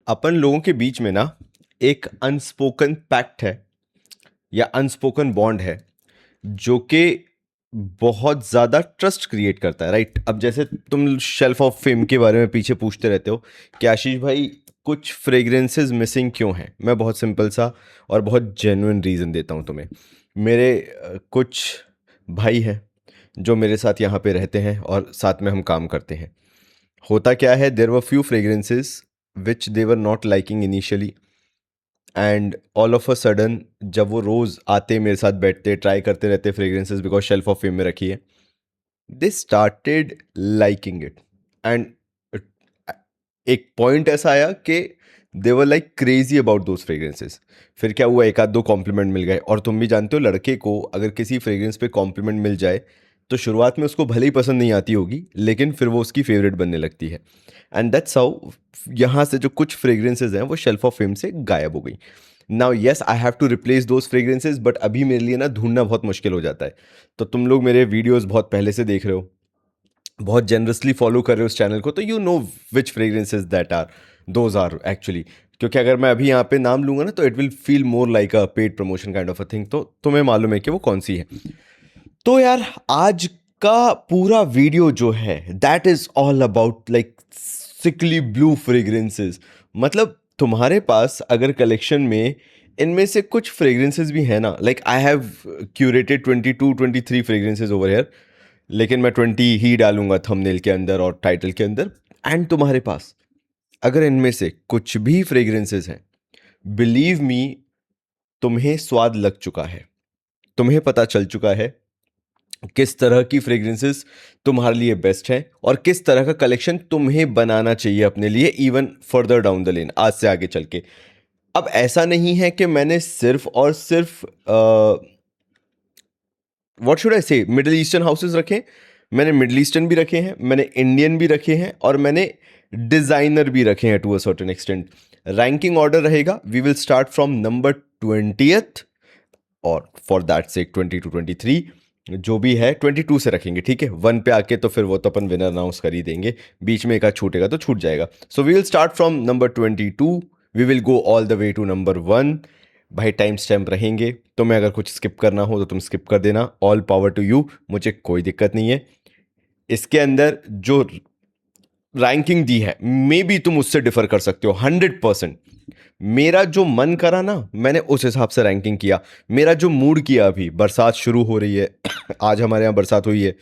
अपन लोगों के बीच में ना एक अनस्पोकन पैक्ट है या अनस्पोकन बॉन्ड है जो कि बहुत ज़्यादा ट्रस्ट क्रिएट करता है, राइट? अब जैसे तुम शेल्फ ऑफ फेम के बारे में पीछे पूछते रहते हो कि आशीष भाई कुछ फ्रेग्रेंसेस मिसिंग क्यों हैं। मैं बहुत सिंपल सा और बहुत जेन्युइन रीज़न देता हूँ तुम्हें। मेरे कुछ भाई हैं जो मेरे साथ यहाँ पे रहते हैं और साथ में हम काम करते हैं। होता क्या है, there were few fragrances which they were not liking initially, and all of a sudden जब वो रोज़ आते मेरे साथ बैठते ट्राई करते रहते fragrances because shelf of fame में रखी है, they started liking it. And एक पॉइंट ऐसा आया कि they were like crazy about those fragrances. फिर क्या हुआ, एक आध दो कॉम्प्लीमेंट मिल गए। और तुम भी जानते हो लड़के को अगर किसी फ्रेग्रेंस पे कॉम्प्लीमेंट मिल जाए तो शुरुआत में उसको भले ही पसंद नहीं आती होगी, लेकिन फिर वो उसकी फेवरेट बनने लगती है। एंड दैट्स हाउ यहाँ से जो कुछ फ्रेग्रेंसेज हैं वो शेल्फ ऑफ फेम से गायब हो गई। Now yes, I have to replace those fragrances, but अभी मेरे लिए ना ढूंढना बहुत मुश्किल हो जाता है। तो तुम लोग मेरे वीडियोस बहुत पहले से देख रहे हो, बहुत जेनरसली फॉलो कर रहे हो उस चैनल को, तो you know which fragrances that are those are actually. क्योंकि अगर मैं अभी यहाँ पे नाम लूंगा ना तो it will feel more like a paid promotion kind of a thing, तो तुम्हें मालूम है कि वो कौन सी है। तो यार आज का पूरा वीडियो जो है that is all about like sickly blue fragrances. मतलब तुम्हारे पास अगर कलेक्शन में इनमें से कुछ फ्रेग्रेंसेस भी है ना, like I have curated 22-23 fragrances over here, लेकिन मैं 20 ही डालूंगा थंबनेल के अंदर और टाइटल के अंदर। एंड तुम्हारे पास अगर इनमें से कुछ भी फ्रेग्रेंसेस हैं, बिलीव मी, तुम्हें स्वाद लग चुका है, तुम्हें पता चल चुका है किस तरह की फ्रेग्रेंसेस तुम्हारे लिए बेस्ट है और किस तरह का कलेक्शन तुम्हें बनाना चाहिए अपने लिए even further down the lane, आज से आगे चल के। अब ऐसा नहीं है कि मैंने सिर्फ और सिर्फ व्हाट शुड आई से मिडिल ईस्टर्न हाउसेस रखे। मैंने मिडिल ईस्टर्न भी रखे हैं, मैंने इंडियन भी रखे हैं और मैंने डिजाइनर भी रखे हैं to a certain extent. Ranking order रहेगा, we will start from number 20th और फॉर दैट से 20 to 23 जो भी है 22 से रखेंगे, ठीक है? 1 पे आके तो फिर वो तो अपन विनर अनाउंस कर ही देंगे, बीच में एक आध छूटेगा तो छूट जाएगा। So we will start from number 22, we will go all the way to number 1। भाई टाइम स्टैम्प रहेंगे, तुम्हें अगर कुछ स्किप करना हो तो तुम स्किप कर देना, ऑल पावर टू यू, मुझे कोई दिक्कत नहीं है। इसके अंदर जो रैंकिंग दी है मे बी तुम उससे डिफर कर सकते हो 100%। मेरा जो मन करा ना मैंने उस हिसाब से रैंकिंग किया, मेरा जो मूड किया, अभी बरसात शुरू हो रही है आज हमारे यहाँ बरसात हुई है,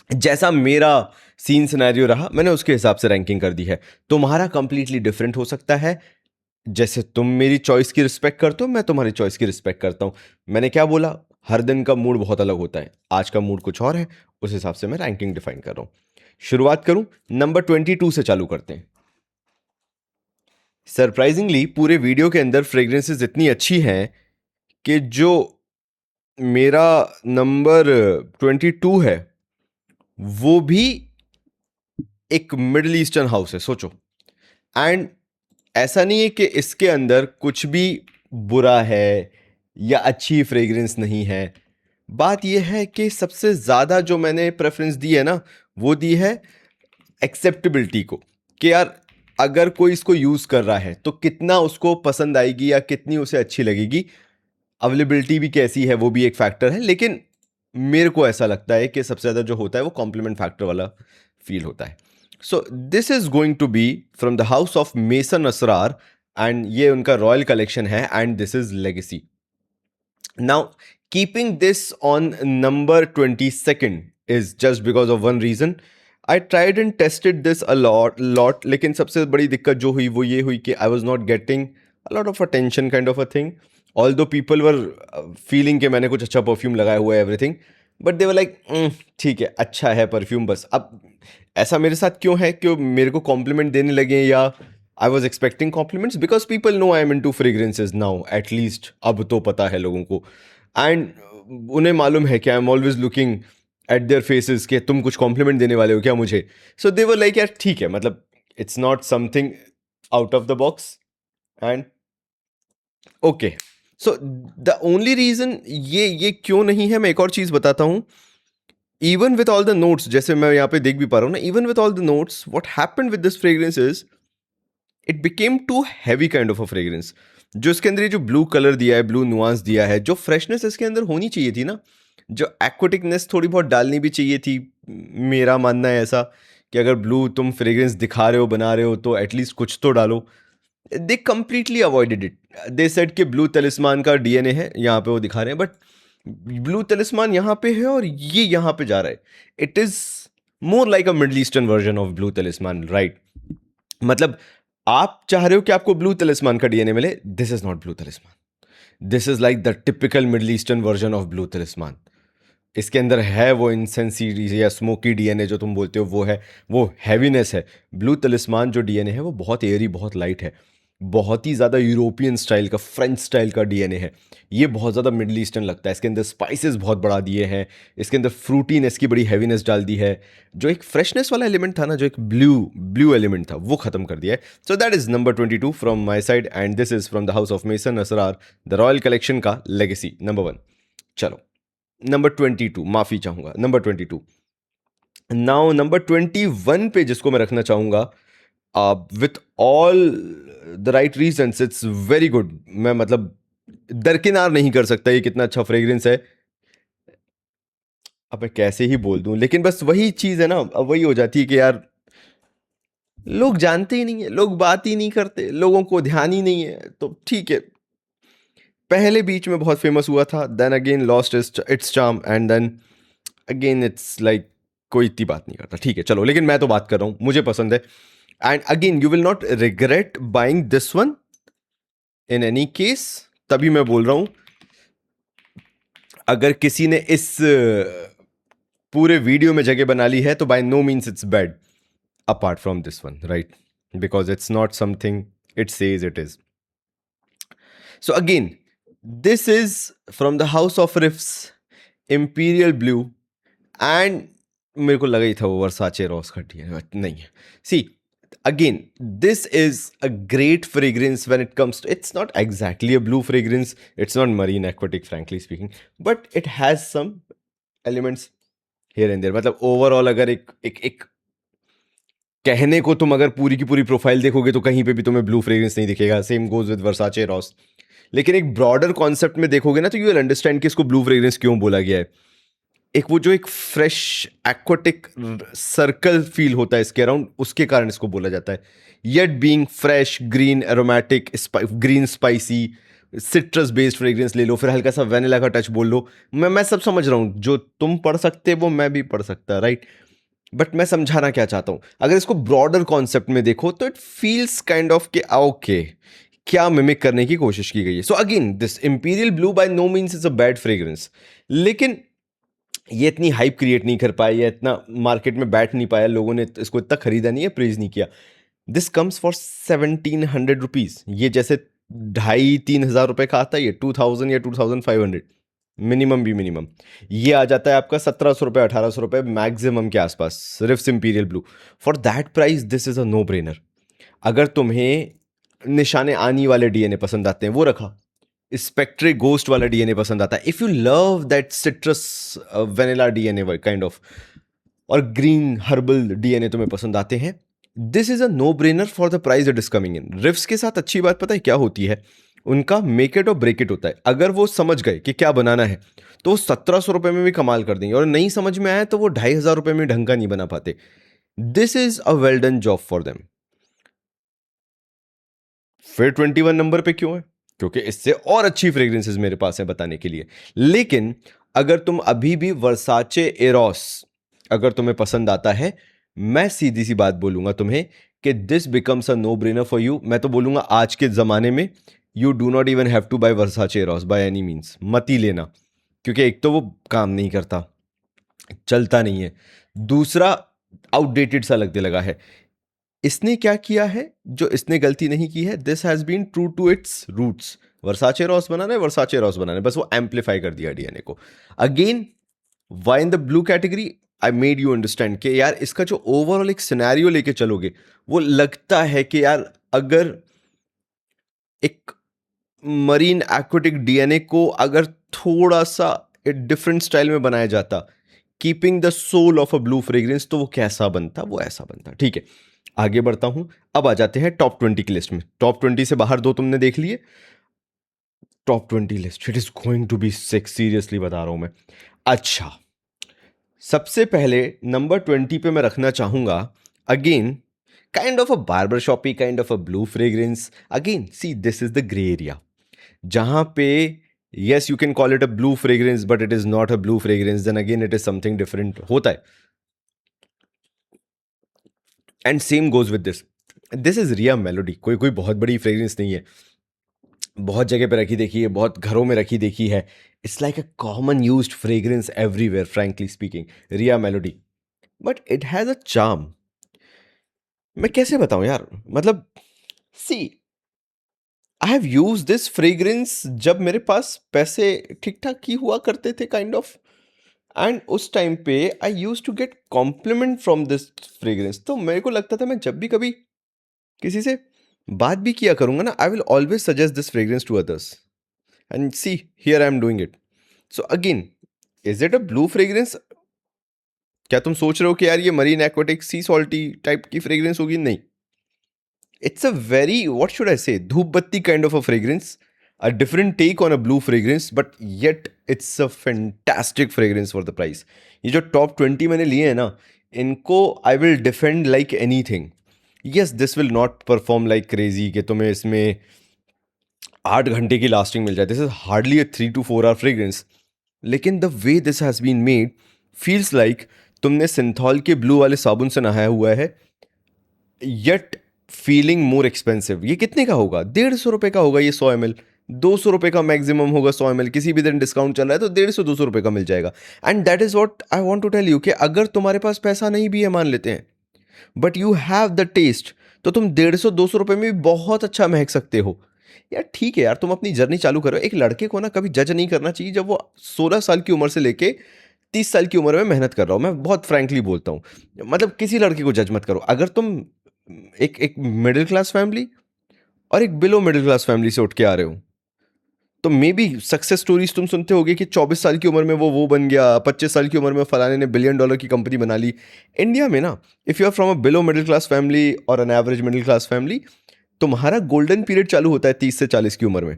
जैसा मेरा सीन सिनेरियो रहा मैंने उसके हिसाब से रैंकिंग कर दी है। तुम्हारा कंप्लीटली डिफरेंट हो सकता है। जैसे तुम मेरी चॉइस की रिस्पेक्ट करते हो, मैं तुम्हारी चॉइस की रिस्पेक्ट करता हूं। मैंने क्या बोला, हर दिन का मूड बहुत अलग होता है, आज का मूड कुछ और है, उस हिसाब से मैं रैंकिंग डिफाइन कर रहा हूं। शुरुआत करूं, नंबर 22 से चालू करते हैं। सरप्राइजिंगली पूरे वीडियो के अंदर फ्रेग्रेंसेस इतनी अच्छी हैं कि जो मेरा नंबर 22 है वो भी एक मिडिल ईस्टर्न हाउस है, सोचो। एंड ऐसा नहीं है कि इसके अंदर कुछ भी बुरा है या अच्छी फ्रेग्रेंस नहीं है। बात यह है कि सबसे ज़्यादा जो मैंने प्रेफरेंस दी है ना, वो दी है एक्सेप्टेबिलिटी को, कि यार अगर कोई इसको यूज़ कर रहा है तो कितना उसको पसंद आएगी या कितनी उसे अच्छी लगेगी। अवेलेबिलिटी भी कैसी है वो भी एक फैक्टर है, लेकिन मेरे को ऐसा लगता है कि सबसे ज़्यादा जो होता है वो कॉम्प्लीमेंट फैक्टर वाला फील होता है। So this is going to be from the house of Maison Asrar, and ये उनका रॉयल कलेक्शन है, and this is legacy. Now keeping this on number 22nd is just because of one reason. I tried and tested this a lot, लेकिन सबसे बड़ी दिक्कत जो हुई वो ये हुई कि I was not getting a lot of attention kind of a thing. Although people were feeling कि मैंने कुछ अच्छा परफ्यूम लगाया हुआ है everything, but they were like ठीक है, अच्छा है परफ्यूम बस। अब ऐसा मेरे साथ क्यों है कि मेरे को कॉम्प्लीमेंट देने लगे, या I was expecting compliments because people know I am into fragrances now, at least अब तो पता है लोगों को। एंड उन्हें मालूम है कि I am always looking at their faces कि तुम कुछ कॉम्प्लीमेंट देने वाले हो क्या मुझे। सो दे वर लाइक यार ठीक है, मतलब it's not something out of the box and okay. So the only reason ये क्यों नहीं है, मैं एक और चीज बताता हूं। Even with all the notes, जैसे मैं यहाँ पे देख भी पा रहा हूँ ना, even with all the notes, what happened with this fragrance is it became too heavy kind of a fragrance. जो इसके अंदर ये जो ब्लू कलर दिया है, ब्लू नुआंस दिया है, जो फ्रेशनेस इसके अंदर होनी चाहिए थी ना, जो एक्वाटिकनेस थोड़ी बहुत डालनी भी चाहिए थी, मेरा मानना है ऐसा कि अगर ब्लू तुम फ्रेग्रेंस दिखा रहे हो, बना रहे हो, तो एटलीस्ट कुछ तो डालो। दे completely avoided it. They said कि ब्लू तलिस्मान का डीएनए है, यहाँ पे वो दिखा रहे हैं, बट ब्लू तलिस्मान यहाँ पे है और ये यहाँ पे जा रहा है। It is more like a Middle Eastern version of Blue Talisman, right? मतलब आप चाह रहे हो कि आपको ब्लू तलिस्मान का डीएनए मिले, this is not Blue Talisman, this is like the typical Middle Eastern version of Blue Talisman. इसके अंदर है वो इंसेंसी या स्मोकी डीएनए जो तुम बोलते हो, वो है, वो हैवीनेस है। ब्लू तलिस्मान जो डीएनए है वो बहुत एयरी, बहुत लाइट है, बहुत ही ज़्यादा यूरोपियन स्टाइल का, फ्रेंच स्टाइल का डीएनए है। ये बहुत ज़्यादा मिडल ईस्टर्न लगता है। इसके अंदर स्पाइसेस बहुत बढ़ा दिए हैं, इसके अंदर फ्रूटीनेस की बड़ी हैवीनेस डाल दी है। जो एक फ्रेशनेस वाला एलिमेंट था ना, जो एक ब्लू ब्लू एलिमेंट था, वो खत्म कर दिया है। So that is number 22 from my side, and this is from the house of Maison Asrar, the royal collection का लेगेसी नंबर 1। चलो नंबर 22, माफी चाहूंगा, नंबर 22। नाउ नंबर 21 पे जिसको मैं रखना चाहूंगा, with all the right reasons, it's very good. मैं मतलब दरकिनार नहीं कर सकता ये कितना अच्छा फ्रेग्रेंस है। अब मैं कैसे ही बोल दूं, लेकिन बस वही चीज है ना, अब वही हो जाती है कि यार लोग जानते ही नहीं है, लोग बात ही नहीं करते, लोगों को ध्यान ही नहीं है, तो ठीक है। पहले बीच में बहुत फेमस हुआ था, then again lost its charm, and then again it's like कोई इतनी बात नहीं करता। ठीक है चलो, लेकिन मैं तो बात कर रहा हूं, मुझे पसंद है। And again you will not regret buying this one in any case. तभी मैं बोल रहा हूं, अगर किसी ने इस पूरे वीडियो में जगह बना ली है तो by no means it's bad, apart from this one, right? Because it's not something it says it is. So again this is from the house of Riffs, Imperial Blue, and मेरे को लगा ही था वो वर्साचे रॉस खट्टी है, नहीं है। सी again, this is a great fragrance when it comes to, it's not exactly a blue fragrance, it's not marine aquatic frankly speaking, but it has some elements here and there। मतलब overall अगर एक कहने को तुम अगर पूरी की पूरी प्रोफाइल देखोगे तो कहीं पे भी तुम्हें ब्लू फ्रेग्रेंस नहीं दिखेगा, same goes with Versace Ross. लेकिन एक ब्रॉडर कॉन्सेप्ट में देखोगे ना, तो यू विल अंडरस्टैंड कि इसको ब्लू फ्रेग्रेंस क्यों बोला गया है। एक वो जो एक फ्रेश एक्वाटिक सर्कल फील होता है इसके अराउंड, उसके कारण इसको बोला जाता है। Yet being fresh, green, aromatic, green spicy, citrus based fragrance ले लो, फिर हल्का सा वेनिला का टच बोल लो। मैं सब समझ रहा हूँ, जो तुम पढ़ सकते वो मैं भी पढ़ सकता, राइट? बट मैं समझाना क्या चाहता हूँ, अगर इसको ब्रॉडर कॉन्सेप्ट में देखो तो इट फील्स काइंड ऑफ के ओके, क्या मिमिक करने की कोशिश की गई है। So again this Imperial Blue by no means is a bad fragrance, लेकिन ये इतनी हाइप क्रिएट नहीं कर पाया, या इतना मार्केट में बैठ नहीं पाया, लोगों ने इसको इतना खरीदा नहीं है, प्रेज नहीं किया। This comes for 1700 rupees. ये जैसे 2500-3000 रुपए का आता है, ये 2000 या 2500 मिनिमम भी मिनिमम। ये आ जाता है आपका 1700 रुपये, 1800 रुपये मैक्सिमम के आसपास, Riffs Imperial Blue. For that price this is a no brainer. अगर तुम्हें निशाने आनी वाले डीएनए पसंद आते हैं, वो रखा। स्पेक्ट्रे गोस्ट वाला डीएनए पसंद आता है, if you love that citrus vanilla DNA kind of, और ग्रीन हर्बल डीएनए तुम्हें पसंद आते हैं, this is a no brainer for the price it is coming in. Riffs के साथ अच्छी बात पता है क्या होती है, उनका मेक इट और ब्रेक इट होता है। अगर वो समझ गए कि क्या बनाना है तो वो 1700 रुपये में भी कमाल कर देंगे, और नहीं समझ में आया तो वो 2500 रुपये में ढंग का नहीं बना पाते। This is a well done job for them. फिर 21 नंबर पे क्यों है? क्योंकि इससे और अच्छी फ्रेग्रेंसेस मेरे पास है बताने के लिए। लेकिन अगर तुम अभी भी वर्साचे एरोस अगर तुम्हें पसंद आता है, मैं सीधी सी बात बोलूंगा तुम्हें कि this becomes a no brainer for you. मैं तो बोलूंगा आज के जमाने में you do not even have to buy Versace Eros by any means, मत ही लेना। क्योंकि एक तो वो काम नहीं करता, चलता नहीं है, दूसरा आउटडेटेड सा लगने लगा है। इसने क्या किया है, जो इसने गलती नहीं की है, this has been true to its roots. Versace Eros बनाना है, वर्साचे रॉस बनाना है, बस वो एम्पलीफाई कर दिया डीएनए को। Again why in the blue category, I made you understand कि यार इसका जो ओवरऑल एक सिनेरियो लेके चलोगे, वो लगता है कि यार अगर एक मरीन एक्वाटिक डीएनए को अगर थोड़ा सा डिफरेंट स्टाइल में बनाया जाता, keeping the soul of a blue fragrance, तो वो कैसा बनता, वो ऐसा बनता। ठीक है, आगे बढ़ता हूं, अब आ जाते हैं टॉप 20 की लिस्ट में। टॉप 20 से बाहर दो तुमने देख लिए, top 20 list, it is going to be six, seriously बता रहा हूं मैं। अच्छा, सबसे पहले नंबर 20 पे मैं रखना चाहूंगा, again kind of a barber shoppe, kind of a blue fragrance. Again see, this is the grey area, जहां पे yes you can call it a blue fragrance but it is not a blue fragrance, then again it is something different होता है। And same goes with this is Ria Melody, कोई कोई बहुत बड़ी fragrance नहीं है, बहुत जगह पे रखी देखी है, बहुत घरों में रखी देखी है। It's like a common used fragrance everywhere, frankly speaking, रिया melody. But it has a charm. मैं कैसे बताऊं यार, मतलब see, I have use this fragrance जब मेरे पास पैसे ठीक ठाक ही हुआ करते थे, काइंड ऑफ। एंड उस टाइम पे I use to get compliment from this fragrance. तो मेरे को लगता था मैं जब भी कभी किसी से बात भी किया करूंगा ना, I will always suggest this fragrance to others, and see here I am doing it. So again, is it a blue fragrance? क्या तुम सोच रहे हो कि यार ये marine aquatic sea salty type की फ्रेग्रेंस होगी? नहीं, it's a very, what should I say, धूप बत्ती kind of a fragrance, a different take on a blue fragrance, but yet it's a fantastic fragrance for the price. ये जो top 20 मैंने लिए हैं ना, इनको I will defend like anything. Yes, this will not perform like crazy कि तुम्हें इसमें 8 घंटे की लास्टिंग मिल जाए, this is hardly a 3 to 4 hour fragrance. लेकिन the way this has been made feels like तुमने सिंथॉल के ब्लू वाले साबुन से नहाया हुआ है, येट फीलिंग मोर एक्सपेंसिव। ये कितने का होगा? 150 रुपए का होगा ये 100 ml। 200 रुपए का मैक्सिमम होगा 100 ml, किसी भी दिन डिस्काउंट चल रहा है तो 150-200 रुपए का मिल जाएगा। And that is what I want to tell you, कि अगर तुम्हारे पास पैसा नहीं भी है, मान लेते हैं, but you have the taste, तो तुम 150-200 रुपए में भी बहुत अच्छा महक सकते हो। यार ठीक है यार, तुम अपनी जर्नी चालू करो। एक लड़के को ना कभी जज नहीं करना चाहिए जब वो 16 साल की उम्र से लेके 30 साल की उम्र में मेहनत कर रहा हूँ। मैं बहुत फ्रैंकली बोलता हूँ, मतलब किसी लड़के को जज मत करो। अगर तुम एक एक मिडिल क्लास फैमिली और एक बिलो मिडिल क्लास फैमिली से उठ के आ रहे हो, तो मे बी सक्सेस स्टोरीज तुम सुनते होगे कि 24 साल की उम्र में वो बन गया, 25 साल की उम्र में फलाने ने $1 बिलियन की कंपनी बना ली। इंडिया में ना, if you are from a below middle class family और an average middle class family, तुम्हारा गोल्डन पीरियड चालू होता है 30 से 40 की उम्र में।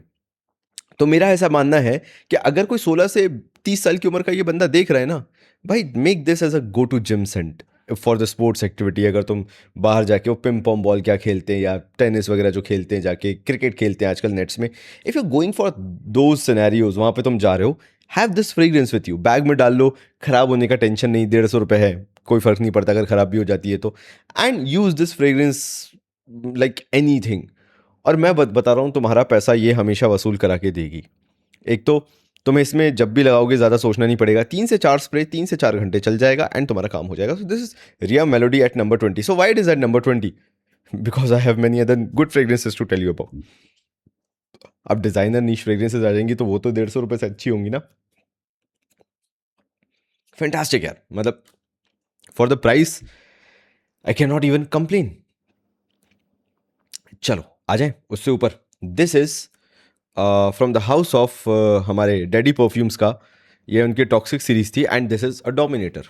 तो मेरा ऐसा मानना है कि अगर कोई 16 से 30 साल की उम्र का ये बंदा देख रहा है ना, भाई make this as a go to gym scent for the sports activity. अगर तुम बाहर जाके वो पिम पॉम बॉल क्या खेलते हैं या टेनिस वगैरह जो खेलते हैं, जाके क्रिकेट खेलते हैं आजकल नेट्स में, if you going for those scenarios, वहाँ पे तुम जा रहे हो, have this fragrance with you, bag में डाल लो, खराब होने का टेंशन नहीं, 150 रुपये है, कोई फर्क नहीं पड़ता अगर खराब भी हो जाती है तो। And use this fragrance like any thing. और मैं बता रहा हूँ, तुम्हारा पैसा ये हमेशा वसूल करा के देगी। एक तो तुम्हें इसमें जब भी लगाओगे ज़्यादा सोचना नहीं पड़ेगा, 3 से 4 स्प्रे 3 से 4 घंटे चल जाएगा एंड तुम्हारा काम हो जाएगा। So this is Ria Melody at number 20। So why it is at number 20? Because I have many other good fragrances to tell you about. अब डिजाइनर नीश फ्रेग्रेंसेस आ जाएंगी तो वो तो 150 रुपये से अच्छी होंगी ना। फैंटास्टिक यार, मतलब for the price I can not even complain. चलो आ जाए उससे ऊपर। This is from the house of हमारे डैडी परफ्यूम्स का, ये उनकी टॉक्सिक सीरीज थी, and this is a dominator.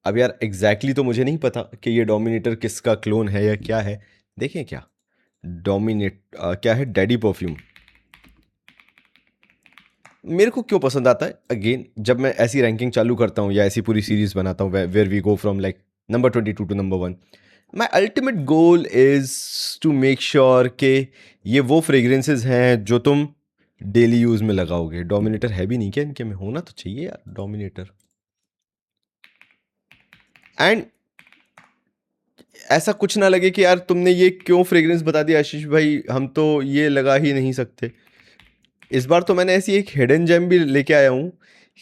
अब यार एग्जैक्टली तो मुझे नहीं पता कि ये डोमिनेटर किसका क्लोन है या क्या है। देखें क्या डोमिनेट क्या है, डैडी परफ्यूम। मेरे को क्यों पसंद आता है, अगेन जब मैं ऐसी रैंकिंग चालू करता हूँ या ऐसी पूरी सीरीज बनाता हूँ where we go from like number 22 to number 1, my ultimate goal is to make sure कि ये वो फ्रेग्रेंसेज हैं जो तुम डेली यूज में लगाओगे। डोमिनेटर है भी नहीं क्या इनके में? होना तो चाहिए यार डोमिनेटर। एंड ऐसा कुछ ना लगे कि यार तुमने ये क्यों फ्रेग्रेंस बता दिया आशीष भाई, हम तो ये लगा ही नहीं सकते। इस बार तो मैंने ऐसी एक हिडन जेम भी लेके आया हूँ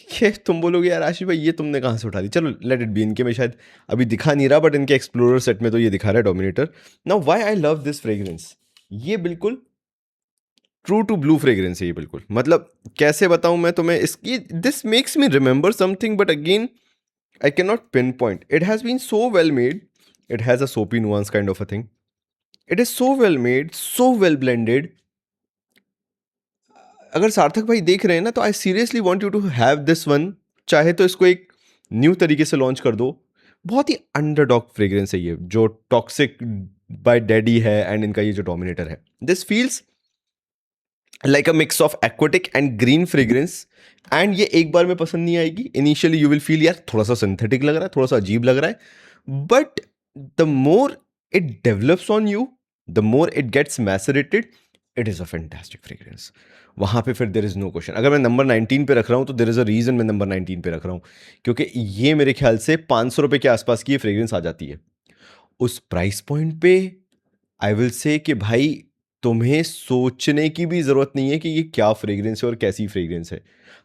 कि तुम बोलोगे यार आशीष भाई ये तुमने कहाँ से उठा ली। चलो लेट इट बी, इनके में शायद अभी दिखा नहीं रहा, बट इनके एक्सप्लोरर सेट में तो ये दिखा रहा है dominator. Now why I love this fragrance, ये बिल्कुल ट्रू टू ब्लू फ्रेग्रेंस है ये बिल्कुल। मतलब कैसे बताऊं मैं तुम्हें, इसकी this makes me remember something, but again I cannot pinpoint. It has been so well made. It has a soapy nuance kind of a thing. It is so well made, so well blended. अगर सार्थक भाई देख रहे हैं ना, तो I seriously want you to have this one. चाहे तो इसको एक न्यू तरीके से लॉन्च कर दो, बहुत ही अंडरडॉग फ्रेग्रेंस है ये, जो टॉक्सिक बाय डैडी है एंड इनका ये जो डोमिनेटर है. This feels like a mix of aquatic and green fragrance. And ये एक बार में पसंद नहीं आएगी. इनिशियली यू विल फील यार थोड़ा सा सिंथेटिक लग रहा है, थोड़ा सा अजीब लग रहा है, but the more it develops on you, the more it gets macerated, it is a fantastic fragrance. वहां पे फिर देर इज नो क्वेश्चन. अगर मैं नंबर 19 पे रख रहा हूं तो देर इज अ रीजन मैं नंबर 19 पे रख रहा हूं, क्योंकि ये मेरे ख्याल से 500 रुपए के आसपास की ये फ्रेग्रेंस आ जाती है. उस प्राइस पॉइंट पे आई विल से कि भाई तुम्हें सोचने की भी ज़रूरत नहीं है कि ये क्या फ्रेग्रेंस है और कैसी फ्रेग्रेंस है.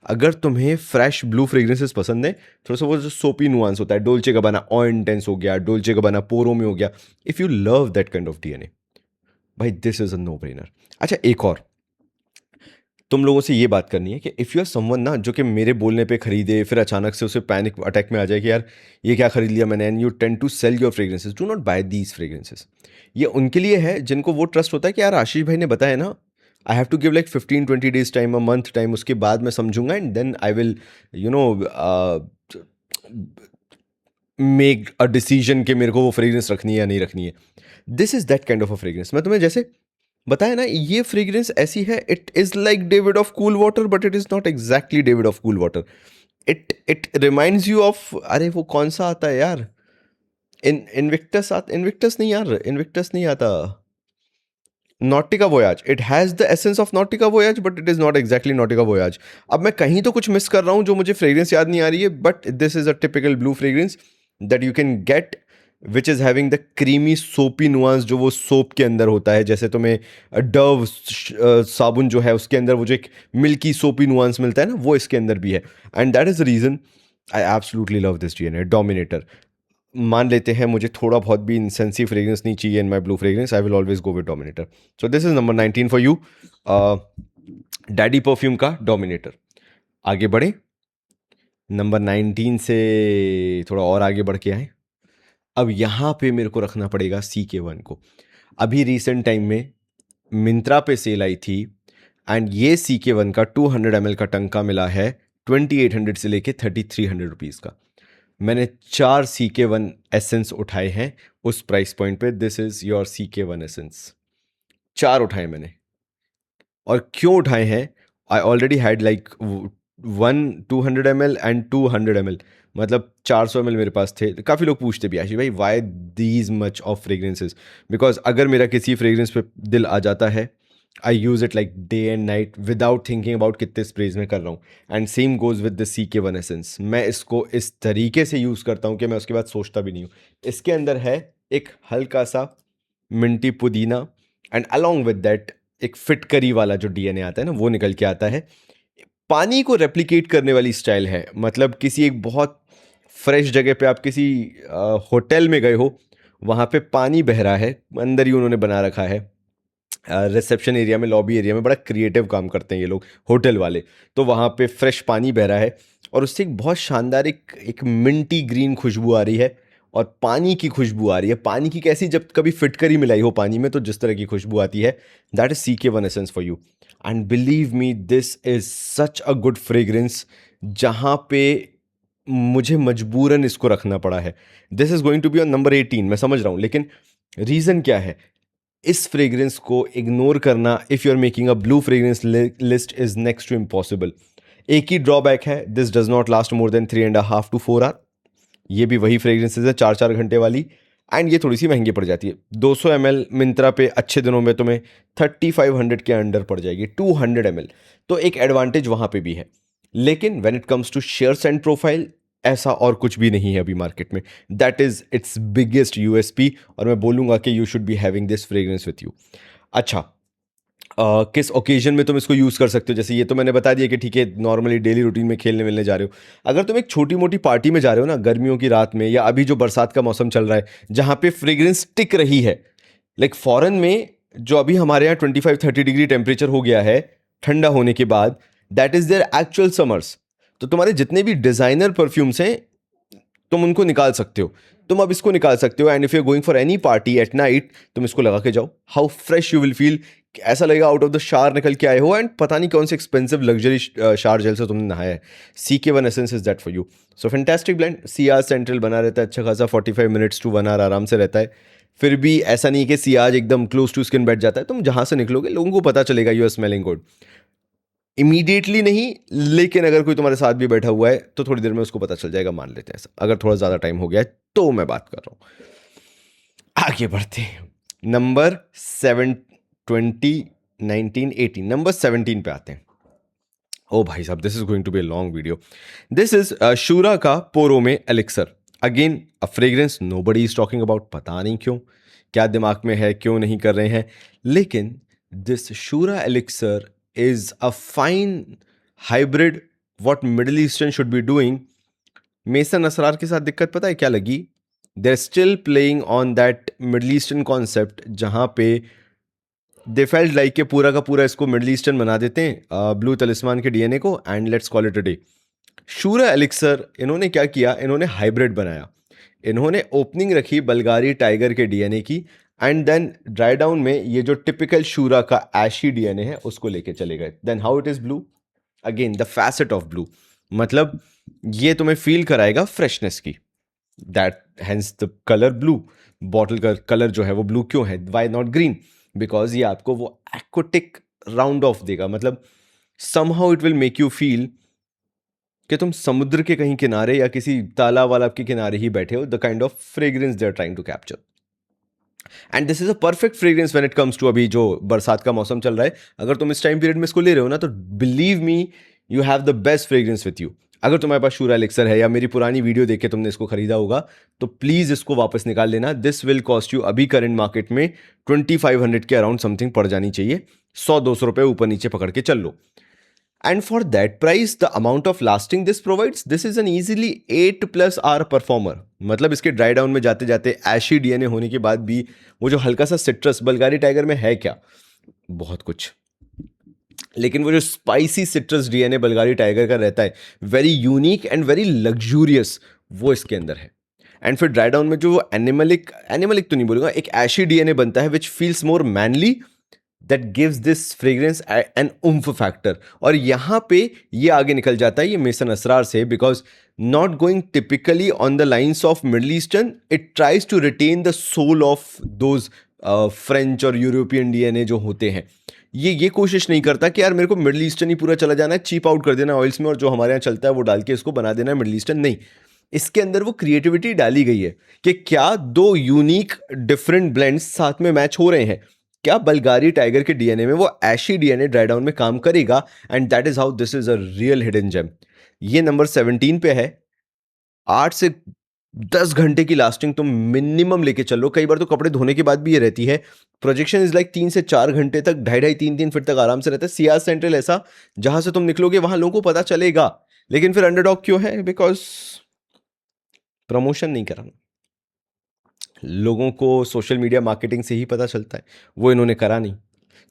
अगर तुम्हें फ्रेश ब्लू फ्रेग्रेंसेस पसंद है, थोड़ा सा वो जो सोपी नुआंस होता है, डोल्चे गबाना ऑ इंटेंस हो गया, डोल्चे गबाना पोरो में हो गया, if you love that kind of DNA, भाई this is a no brainer. अच्छा, एक और तुम लोगों से ये बात करनी है कि इफ़ यू आर समवन ना जो कि मेरे बोलने पे खरीदे, फिर अचानक से उसे पैनिक अटैक में आ जाए कि यार ये क्या खरीद लिया मैंने, and you tend to sell your fragrances, do not buy these fragrances. ये उनके लिए है जिनको वो ट्रस्ट होता है कि यार आशीष भाई ने बताया ना, I have to give like 15-20 days time, a month time, उसके बाद मैं समझूंगा and then I will you know make a decision कि मेरे को वो फ्रेग्रेंस रखनी है या नहीं रखनी है. This is that kind of a fragrance. मैं तुम्हें जैसे बताया ना, ये फ्रेग्रेंस ऐसी है, it is like David of cool water, but it is not exactly David of cool water. It reminds you of, अरे वो कौन सा आता है यार, इनविक्टस नहीं यार, इनविक्टस नहीं आता, नॉटिका voyage. It has the essence of नॉटिका voyage, but it is not exactly नॉटिका voyage. अब मैं कहीं तो कुछ मिस कर रहा हूं जो मुझे फ्रेग्रेंस याद नहीं आ रही है, but this is a typical blue fragrance that you can get, which is having the creamy सोपी नुआंस, जो वो सोप के अंदर होता है. जैसे तुम्हें डव साबुन जो है उसके अंदर वो जो एक मिल्की सोपी नुआंस मिलता है ना, वो इसके अंदर भी है. And that is the reason I absolutely love this DNA dominator. मान लेते हैं मुझे थोड़ा बहुत भी इंसेंसिव फ्रेग्रेंस नहीं चाहिए in my blue fragrance, I will always go with Dominator. So this is number 19 for you, daddy perfume का डोमिनेटर. आगे बढ़े, नंबर 19 से थोड़ा और आगे बढ़ के आए. अब यहाँ पे मेरे को रखना पड़ेगा CK1 को. अभी रिसेंट टाइम में मिंत्रा पे सेल आई थी, एंड ये CK1 का 200 ml का टंका मिला है 2800 से लेके 3300 रुपीज़ का. मैंने 4 CK1 एसेंस उठाए हैं उस प्राइस पॉइंट पे. This is your CK1 essence. 4 उठाए मैंने. और क्यों उठाए हैं, I already had like 200 ml and 200 ml, मतलब 400 ml मेरे पास थे. काफ़ी लोग पूछते भी आशीष भाई why these much of fragrances, because अगर मेरा किसी फ्रेग्रेंस पे दिल आ जाता है, I use it like day and night without thinking about कितने स्प्रेज में कर रहा हूँ. And same goes with the CK1 essence. मैं इसको इस तरीके से यूज़ करता हूँ कि मैं उसके बाद सोचता भी नहीं हूँ. इसके अंदर है एक हल्का सा मिंटी पुदीना, एंड अलॉन्ग विद दैट एक फिटकरी वाला जो डीएनए आता है ना, वो निकल के आता है. पानी को रेप्लिकेट करने वाली स्टाइल है. मतलब किसी एक बहुत फ्रेश जगह पे आप किसी होटल में गए हो, वहाँ पे पानी बह रहा है, अंदर ही उन्होंने बना रखा है. रिसेप्शन एरिया में, लॉबी एरिया में बड़ा क्रिएटिव काम करते हैं ये लोग होटल वाले. तो वहाँ पे फ्रेश पानी बह रहा है और उससे एक बहुत शानदार एक एक मिंटी ग्रीन खुशबू आ रही है, और पानी की खुशबू आ रही है. पानी की कैसी, जब कभी फिटकरी मिलाई हो पानी में तो जिस तरह की खुशबू आती है, that is CK1 essence for you. And believe me, this is such a good fragrance, जहाँ पे मुझे मजबूरन इसको रखना पड़ा है. This is going to be on number 18, मैं समझ रहा हूँ, लेकिन रीज़न क्या है. इस फ्रेग्रेंस को इग्नोर करना if you are making a blue fragrance list is next to impossible. एक ही ड्रॉबैक है, this does not last more than 3.5 to 4 hour. ये भी वही फ्रेग्रेंसेज है 4-4 घंटे वाली, एंड ये थोड़ी सी महंगी पड़ जाती है. 200 ml मिंत्रा पे अच्छे दिनों में तुम्हें 3500 के अंडर पड़ जाएगी. 200 ml, तो एक एडवांटेज वहाँ पे भी है. लेकिन when it comes to sheer scent profile, ऐसा और कुछ भी नहीं है अभी मार्केट में. That is its biggest USP, और मैं बोलूँगा कि you should be having this fragrance with you. अच्छा, किस ओकेजन में तुम इसको यूज़ कर सकते हो. जैसे ये तो मैंने बता दिया कि ठीक है, नॉर्मली डेली रूटीन में खेलने मिलने जा रहे हो. अगर तुम एक छोटी मोटी पार्टी में जा रहे हो ना, गर्मियों की रात में, या अभी जो बरसात का मौसम चल रहा है जहाँ पे फ्रेग्रेंस टिक रही है, लाइक फॉरेन में जो अभी हमारे यहाँ 25-30 डिग्री टेम्परेचर हो गया है ठंडा होने के बाद, that is their actual summers. तो तुम्हारे जितने भी डिज़ाइनर परफ्यूम्स हैं, तुम उनको निकाल सकते हो. तुम अब इसको निकाल सकते हो, and if you going for any party at night, तुम इसको लगा के जाओ. How fresh you will feel. ऐसा लगेगा आउट ऑफ द शार निकल के आए हो, एंड पता नहीं कौन से एक्सपेंसिव लग्जरी शार जेल से तुमने नहाया है. CK1 essence is that for you. So fantastic blend. CR central बना रहता है अच्छा खासा, 45 मिनट्स टू 1 आवर आराम से रहता है. फिर भी ऐसा नहीं कि CR एकदम क्लोज टू स्किन बैठ जाता है. तुम जहां से निकलोगे लोगों को पता चलेगा you are smelling good. Immediately नहीं, लेकिन अगर कोई तुम्हारे साथ भी बैठा हुआ है तो थोड़ी देर में उसको पता चल जाएगा, मान लेते हैं ऐसा. अगर थोड़ा ज़्यादा टाइम हो गया है तो मैं बात कर रहा हूँ. आगे बढ़ते हैं. नंबर 7, 20, 19, 18. नंबर 17 पे आते हैं. ओ भाई साहब, this is going to be a long video. This is Shura का पोरो में elixir. Again a fragrance nobody is talking about. पता नहीं क्यों, क्या दिमाग में है, क्यों नहीं कर रहे हैं. लेकिन this Shura elixir is a fine hybrid what Middle Eastern should be doing. Maison Asrar के साथ दिक्कत पता है क्या लगी? They're still playing on that Middle Eastern concept जहाँ पे they felt like कि पूरा का पूरा इसको Middle Eastern बना देते हैं ब्लू तलिस्मान के DNA को, and let's call it a day. शूरा एलिक्सर इन्होंने क्या किया? इन्होंने हाइब्रिड बनाया. इन्होंने ओपनिंग रखी बल्गारी टाइगर के DNA की, एंड देन ड्राई डाउन में ये जो टिपिकल शूरा का एशी DNA है उसको लेके चले गए. Then how it is blue. Again the facet of blue. मतलब ये तुम्हें फील कराएगा फ्रेशनेस की. That hence the colour blue. Bottle का कलर जो है वो ब्लू क्यों है? Why not green? बिकॉज ये आपको वो एक्वेटिक राउंड ऑफ देगा. मतलब somehow it will make you feel कि तुम समुद्र के कहीं किनारे या किसी तालाब वाला के किनारे ही बैठे हो. The kind of fragrance they are trying to capture. And this is a perfect fragrance when it comes to अभी जो बरसात का मौसम चल रहा है. अगर तुम इस टाइम पीरियड में इसको ले रहे हो ना, तो believe me you have the best fragrance with you. अगर तुम्हारे पास शूरा एलिक्सर है या मेरी पुरानी वीडियो देख के तुमने इसको खरीदा होगा, तो प्लीज इसको वापस निकाल लेना. दिस विल कॉस्ट यू अभी करंट मार्केट में 2500 के अराउंड समथिंग पड़ जानी चाहिए. 100-200 रुपए ऊपर नीचे पकड़ के चल लो. And for that price, the amount of lasting this provides, this is an easily 8+ hour performer. मतलब इसके ड्राई डाउन में जाते जाते एशी DNA होने के बाद भी वो जो हल्का सा सिट्रस, बल्गारी टाइगर में है क्या? बहुत कुछ. लेकिन वो जो स्पाइसी सिट्रस DNA बल्गारी टाइगर का रहता है, very unique and very luxurious, वो इसके अंदर है. एंड फिर ड्राई डाउन में जो एनिमलिक तो नहीं बोलूंगा, एक एशी DNA बनता है which feels more manly, that gives this fragrance an oomph factor. और यहाँ पे ये आगे निकल जाता है ये मेसन असरार से, because not going typically on the lines of Middle Eastern, it tries to retain the soul of those French और यूरोपियन DNA जो होते हैं. ये कोशिश नहीं करता कि यार मेरे को मिडल ईस्टर्न ही पूरा चला जाना है, चीप आउट कर देना ऑयल्स में और जो हमारे यहाँ चलता है वो डाल के इसको बना देना है मिडल ईस्टर्न. नहीं, इसके अंदर वो क्रिएटिविटी डाली गई है कि क्या दो यूनिक डिफरेंट ब्लेंड्स साथ में मैच हो रहे हैं. क्या बल्गारी टाइगर के DNA में वो एशी DNA ड्राई डाउन में काम करेगा? And that is how this is a real hidden gem. ये नंबर 17 पे है. 8 से 10 घंटे की लास्टिंग तुम मिनिमम लेके चलो. कई बार तो कपड़े धोने के बाद भी ये रहती है. प्रोजेक्शन इज लाइक 3 से 4 घंटे तक, 2.5-3 फीट तक आराम से रहता है. CR सेंट्रल ऐसा जहां से तुम निकलोगे वहां लोगों को पता चलेगा. लेकिन फिर अंडरडॉग क्यों है? बिकॉज प्रमोशन नहीं कराना. लोगों को सोशल मीडिया मार्केटिंग से ही पता चलता है, वो इन्होंने करा नहीं,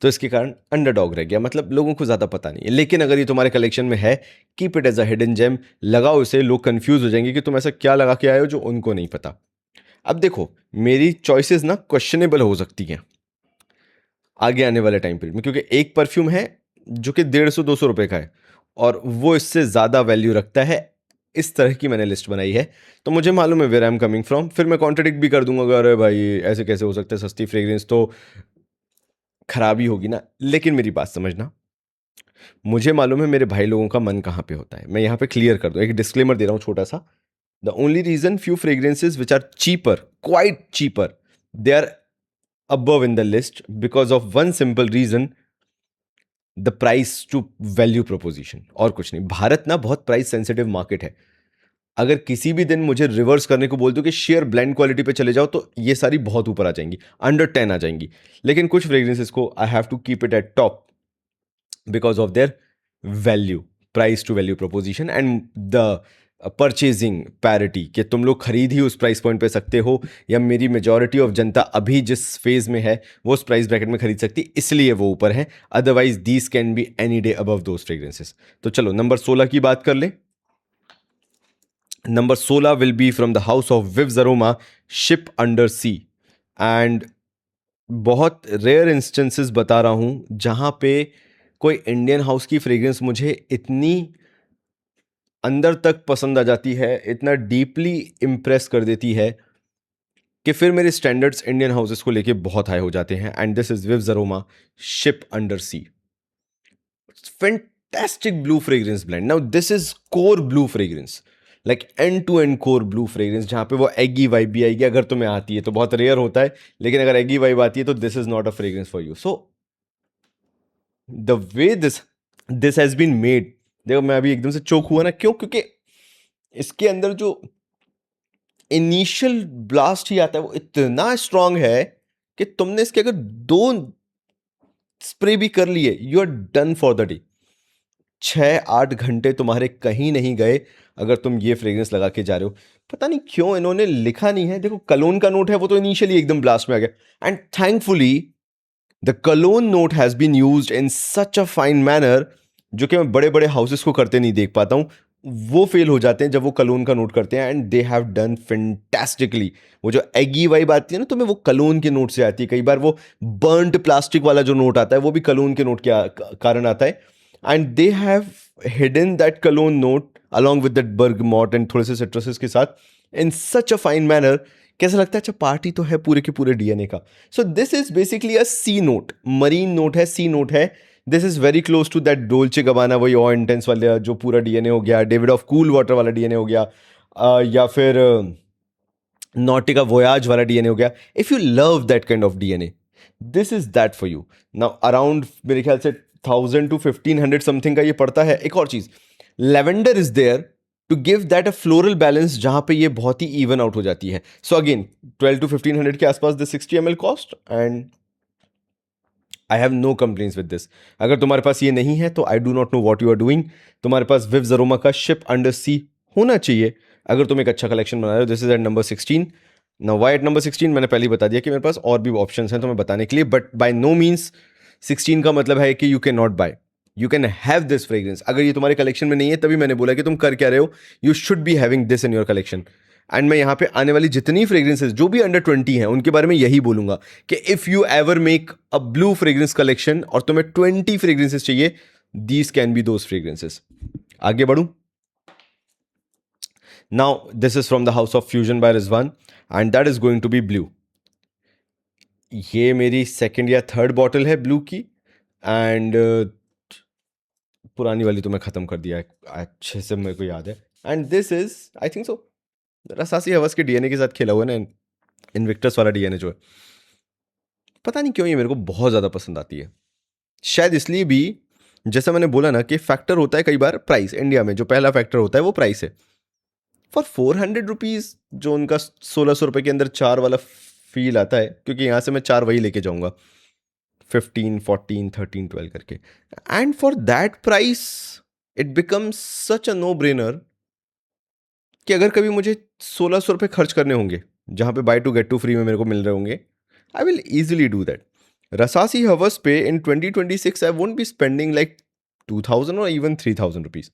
तो इसके कारण अंडरडॉग रह गया. मतलब लोगों को ज़्यादा पता नहीं है. लेकिन अगर ये तुम्हारे कलेक्शन में है, keep it as a hidden gem. लगाओ इसे. लोग कंफ्यूज हो जाएंगे कि तुम ऐसा क्या लगा के आए हो जो उनको नहीं पता. अब देखो, मेरी चॉइसेस ना क्वेश्चनेबल हो सकती हैं आगे आने वाले टाइम पीरियड में, क्योंकि एक परफ्यूम है जो कि 150-200 रुपए का है और वो इससे ज़्यादा वैल्यू रखता है. इस तरह की मैंने लिस्ट बनाई है, तो मुझे मालूम है where I am coming from. फिर मैं कॉन्ट्रडिक्ट भी कर दूंगा, अरे भाई ऐसे कैसे हो सकता है, सस्ती फ्रेग्रेंस तो खराबी होगी ना. लेकिन मेरी बात समझना, मुझे मालूम है मेरे भाई लोगों का मन कहाँ पे होता है. मैं यहाँ पे क्लियर कर दूं, एक डिस्क्लेमर दे रहा हूँ छोटा सा. The only reason few fragrances which are cheaper, quite cheaper, they are above in the list because of one simple reason, the price to value proposition. और कुछ नहीं. भारत ना बहुत प्राइस सेंसिटिव मार्केट है. अगर किसी भी दिन मुझे रिवर्स करने को बोल दो कि शेयर ब्लेंड क्वालिटी पे चले जाओ, तो ये सारी बहुत ऊपर आ जाएंगी, अंडर 10 आ जाएंगी. लेकिन कुछ फ्रेग्रेंसेस को I have to keep it at top because of their value, price to value proposition and the purchasing parity, कि तुम लोग खरीद ही उस प्राइस पॉइंट पे सकते हो, या मेरी मेजॉरिटी ऑफ जनता अभी जिस फेज में है वो उस प्राइस ब्रैकेट में खरीद सकती, इसलिए वो ऊपर है. Otherwise these can be any day above those fragrances. तो चलो नंबर 16 की बात कर ले. Number 16 will be from the house of Vivs Aroma, ship under sea. And बहुत रेयर इंस्टेंसेस बता रहा हूँ जहाँ पे कोई इंडियन हाउस की फ्रेग्रेंस मुझे इतनी अंदर तक पसंद आ जाती है, इतना डीपली इम्प्रेस कर देती है कि फिर मेरे स्टैंडर्ड्स इंडियन हाउसेस को लेके बहुत हाई हो जाते हैं। And this is Vivs Aroma ship under sea. Fantastic blue fragrance blend. Now this is core blue fragrance, like end to end core blue fragrance, जहाँ पे वो एगी वाइब भी आएगी। अगर तुम्हें आती है तो बहुत रेयर होता है, लेकिन अगर एगी वाइब आती है तो this is not a fragrance for you. So the way this has been made, देखो मैं अभी एकदम से चोक हुआ ना, क्यों? क्योंकि इसके अंदर जो इनिशियल ब्लास्ट ही आता है वो इतना स्ट्रांग है कि तुमने इसके अगर 2 स्प्रे भी कर लिए, you are done for the day. 6-8 घंटे तुम्हारे कहीं नहीं गए अगर तुम ये फ्रेग्रेंस लगा के जा रहे हो। पता नहीं क्यों इन्होंने लिखा नहीं है। देखो कलोन का नोट है, वो तो इनिशियली एकदम ब्लास्ट में आ गया, and thankfully the cologne note has been used in such a fine manner, जो कि मैं बड़े बड़े हाउसेस को करते नहीं देख पाता हूं। वो फेल हो जाते हैं जब वो कलोन का नोट करते हैं, and they have done fantastically. वो जो एगी वाइब आती है ना तुम्हें, वो कलोन के नोट से आती है। कई बार वो बर्न्ड प्लास्टिक वाला जो नोट आता है वो भी कलोन के नोट के कारण आता है। And they have hidden that clone note along with that bergamot and थोड़े से सिट्रसेस के साथ इन सच अ फाइन मैनर। कैसा लगता है? अच्छा पार्टी तो है पूरे के पूरे डीएनए का। So this is basically a sea note, marine note है, सी नोट है। This is very close to that Dolce Gabbana, वही ऑ इंटेंस वाले जो पूरा डीएनए हो गया, डेविड ऑफ कूल वाटर वाला डीएनए हो गया, या फिर नॉटिका वोयाज वाला डीएनए हो गया। If you love that kind of DNA, this is that for you. Now around मेरे ख्याल से 1000 to 1500 समथिंग का ये पड़ता है। एक और चीज, lavender is there to give that a floral balance, जहां पे ये बहुत ही इवन आउट हो जाती है। सो अगेन 12 to 1500 के आसपास the 60 ml cost, and I have no complaints with this. अगर तुम्हारे पास ये नहीं है तो I do not know what you are doing. तुम्हारे पास विव्स अरोमा का शिप अंडर सी होना चाहिए अगर तुम एक अच्छा कलेक्शन बना रहे हो। This is at number 16। Now why at number 16? मैंने पहले ही बता दिया कि मेरे पास और भी ऑप्शंस हैं तुम्हें बताने के लिए, बट बाय नो मीन्स 16 का मतलब है कि you can not buy, you can have this fragrance. अगर ये तुम्हारे कलेक्शन में नहीं है तभी मैंने बोला कि तुम कर क्या रहे हो, you should be having this in your collection. And मैं यहाँ पे आने वाली जितनी फ्रेग्रेंसेज जो भी अंडर 20 हैं उनके बारे में यही बोलूंगा कि if you ever make a blue fragrance collection और तुम्हें 20 फ्रेग्रेंसेज चाहिए, these can be those fragrances. आगे बढ़ूं। Now this is from the house of fusion by Rizwan, and that is going to be blue. ये मेरी सेकेंड या third bottle है blue की, एंड पुरानी वाली तो मैं ख़त्म कर दिया है अच्छे से, मेरे को याद है। And this is I think so Rasasi Hawas के डीएनए के साथ खेला हुआ है ना, इनविक्टस वाला डीएनए जो है। पता नहीं क्यों ये मेरे को बहुत ज़्यादा पसंद आती है। शायद इसलिए भी, जैसा मैंने बोला ना कि फैक्टर होता है कई बार प्राइस। इंडिया में जो पहला फैक्टर होता है वो प्राइस है। फॉर 400 रुपीज़ जो उनका 1600 रुपये के अंदर 4 वाला फील आता है, क्योंकि यहाँ से मैं 4 वही लेके जाऊँगा 15, 14, 13, 12 करके। And for that price it becomes such a no brainer कि अगर कभी मुझे 1600 रुपये खर्च करने होंगे जहाँ पे buy two get two free में मेरे को मिल रहे होंगे, I will easily do that. Rasasi Hawas पे in 2026 I won't be spending like 2000 और इवन 3000 रुपीज़।